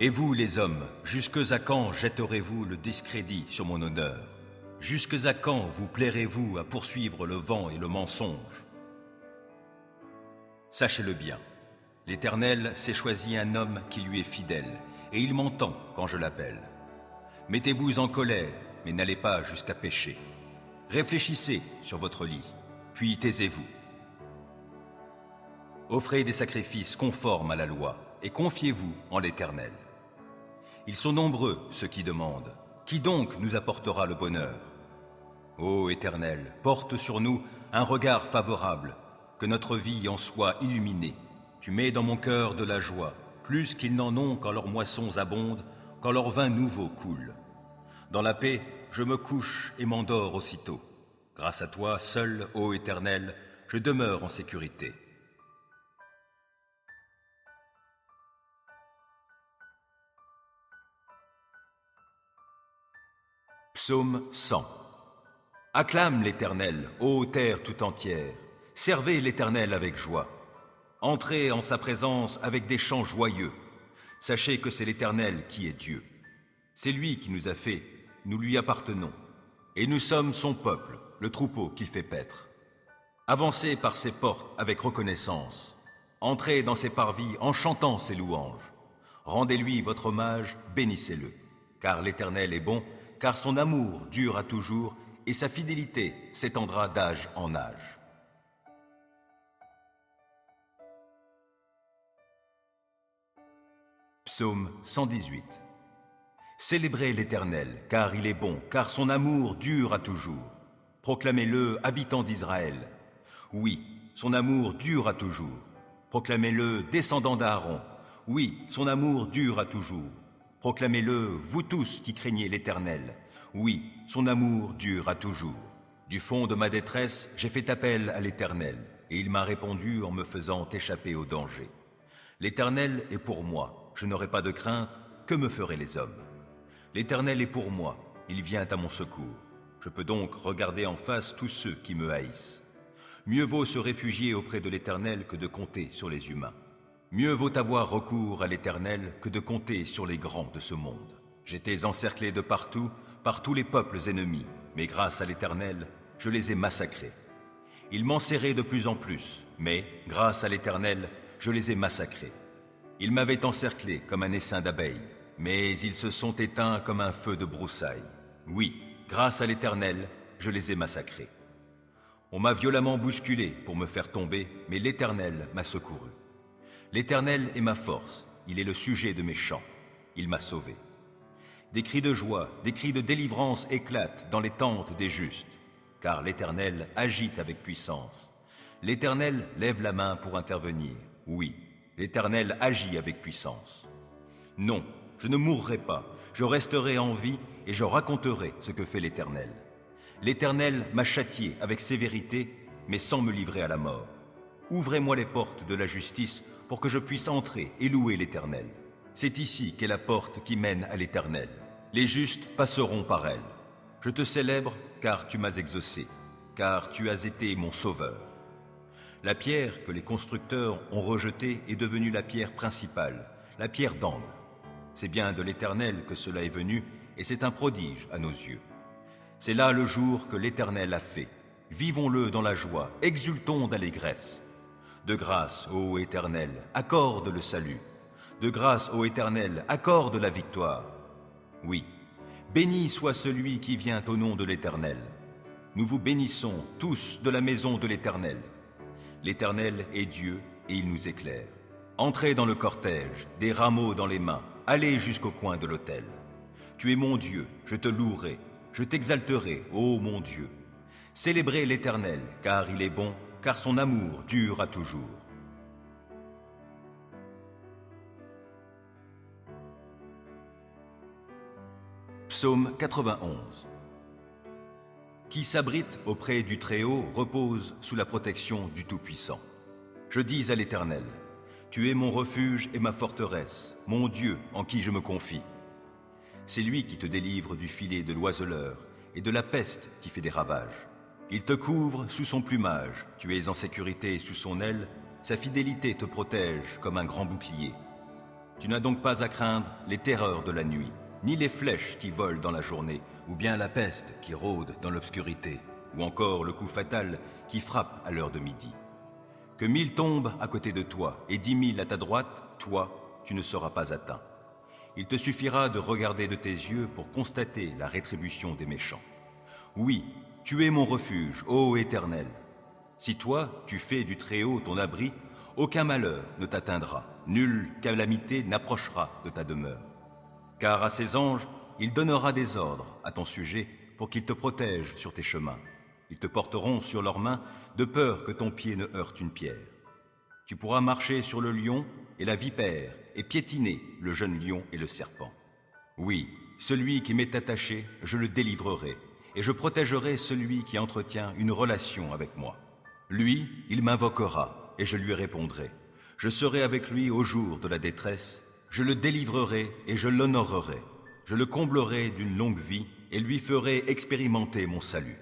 Et vous, les hommes, jusques à quand jetterez-vous le discrédit sur mon honneur? Jusques à quand vous plairez-vous à poursuivre le vent et le mensonge? Sachez-le bien, l'Éternel s'est choisi un homme qui lui est fidèle, et il m'entend quand je l'appelle. Mettez-vous en colère, mais n'allez pas jusqu'à pécher. Réfléchissez sur votre lit, puis taisez-vous. Offrez des sacrifices conformes à la loi, et confiez-vous en l'Éternel. Ils sont nombreux, ceux qui demandent. Qui donc nous apportera le bonheur? Ô Éternel, porte sur nous un regard favorable, que notre vie en soit illuminée. Tu mets dans mon cœur de la joie, plus qu'ils n'en ont quand leurs moissons abondent, quand leur vin nouveau coule. Dans la paix, je me couche et m'endors aussitôt. Grâce à toi, seul, ô Éternel, je demeure en sécurité. Psaume 100. Acclame l'Éternel, ô terre tout entière. Servez l'Éternel avec joie. Entrez en sa présence avec des chants joyeux. Sachez que c'est l'Éternel qui est Dieu. C'est lui qui nous a fait, nous lui appartenons. Et nous sommes son peuple, le troupeau qu'il fait paître. Avancez par ses portes avec reconnaissance. Entrez dans ses parvis en chantant ses louanges. Rendez-lui votre hommage, bénissez-le. Car l'Éternel est bon, car son amour dure à toujours, et sa fidélité s'étendra d'âge en âge. Psaume 118. Célébrez l'Éternel, car il est bon, car son amour dure à toujours. Proclamez-le, habitants d'Israël. Oui, son amour dure à toujours. Proclamez-le, descendants d'Aaron. Oui, son amour dure à toujours. Proclamez-le, vous tous qui craignez l'Éternel. Oui, son amour dure à toujours. Du fond de ma détresse, j'ai fait appel à l'Éternel, et il m'a répondu en me faisant échapper au danger. L'Éternel est pour moi, je n'aurai pas de crainte, que me feraient les hommes? L'Éternel est pour moi, il vient à mon secours. Je peux donc regarder en face tous ceux qui me haïssent. Mieux vaut se réfugier auprès de l'Éternel que de compter sur les humains. Mieux vaut avoir recours à l'Éternel que de compter sur les grands de ce monde. J'étais encerclé de partout, par tous les peuples ennemis, mais grâce à l'Éternel, je les ai massacrés. Ils m'enserraient de plus en plus, mais, grâce à l'Éternel, je les ai massacrés. Ils m'avaient encerclé comme un essaim d'abeilles, mais ils se sont éteints comme un feu de broussailles. Oui, grâce à l'Éternel, je les ai massacrés. On m'a violemment bousculé pour me faire tomber, mais l'Éternel m'a secouru. L'Éternel est ma force, il est le sujet de mes chants, il m'a sauvé. Des cris de joie, des cris de délivrance éclatent dans les tentes des justes, car l'Éternel agit avec puissance. L'Éternel lève la main pour intervenir, oui, l'Éternel agit avec puissance. Non, je ne mourrai pas, je resterai en vie et je raconterai ce que fait l'Éternel. L'Éternel m'a châtié avec sévérité, mais sans me livrer à la mort. Ouvrez-moi les portes de la justice pour que je puisse entrer et louer l'Éternel. C'est ici qu'est la porte qui mène à l'Éternel. Les justes passeront par elle. Je te célèbre car tu m'as exaucé, car tu as été mon sauveur. La pierre que les constructeurs ont rejetée est devenue la pierre principale, la pierre d'angle. C'est bien de l'Éternel que cela est venu, et c'est un prodige à nos yeux. C'est là le jour que l'Éternel a fait. Vivons-le dans la joie, exultons d'allégresse. De grâce, ô Éternel, accorde le salut. De grâce, ô Éternel, accorde la victoire. Oui, béni soit celui qui vient au nom de l'Éternel. Nous vous bénissons tous de la maison de l'Éternel. L'Éternel est Dieu et il nous éclaire. Entrez dans le cortège, des rameaux dans les mains, allez jusqu'au coin de l'autel. Tu es mon Dieu, je te louerai, je t'exalterai, ô mon Dieu. Célébrez l'Éternel, car il est bon, car son amour dure à toujours. Psaume 91. Qui s'abrite auprès du Très-Haut repose sous la protection du Tout-Puissant. Je dis à l'Éternel, tu es mon refuge et ma forteresse, mon Dieu en qui je me confie. C'est lui qui te délivre du filet de l'oiseleur et de la peste qui fait des ravages. Il te couvre sous son plumage, tu es en sécurité sous son aile, sa fidélité te protège comme un grand bouclier. Tu n'as donc pas à craindre les terreurs de la nuit, ni les flèches qui volent dans la journée, ou bien la peste qui rôde dans l'obscurité, ou encore le coup fatal qui frappe à l'heure de midi. Que 1000 tombent à côté de toi et 10 000 à ta droite, toi, tu ne seras pas atteint. Il te suffira de regarder de tes yeux pour constater la rétribution des méchants. Oui, tu es mon refuge, ô Éternel. Si toi, tu fais du Très-Haut ton abri, aucun malheur ne t'atteindra, nulle calamité n'approchera de ta demeure. Car à ses anges, il donnera des ordres à ton sujet pour qu'ils te protègent sur tes chemins. Ils te porteront sur leurs mains de peur que ton pied ne heurte une pierre. Tu pourras marcher sur le lion et la vipère et piétiner le jeune lion et le serpent. Oui, celui qui m'est attaché, je le délivrerai et je protégerai celui qui entretient une relation avec moi. Lui, il m'invoquera et je lui répondrai. Je serai avec lui au jour de la détresse. Je le délivrerai et je l'honorerai. Je le comblerai d'une longue vie et lui ferai expérimenter mon salut.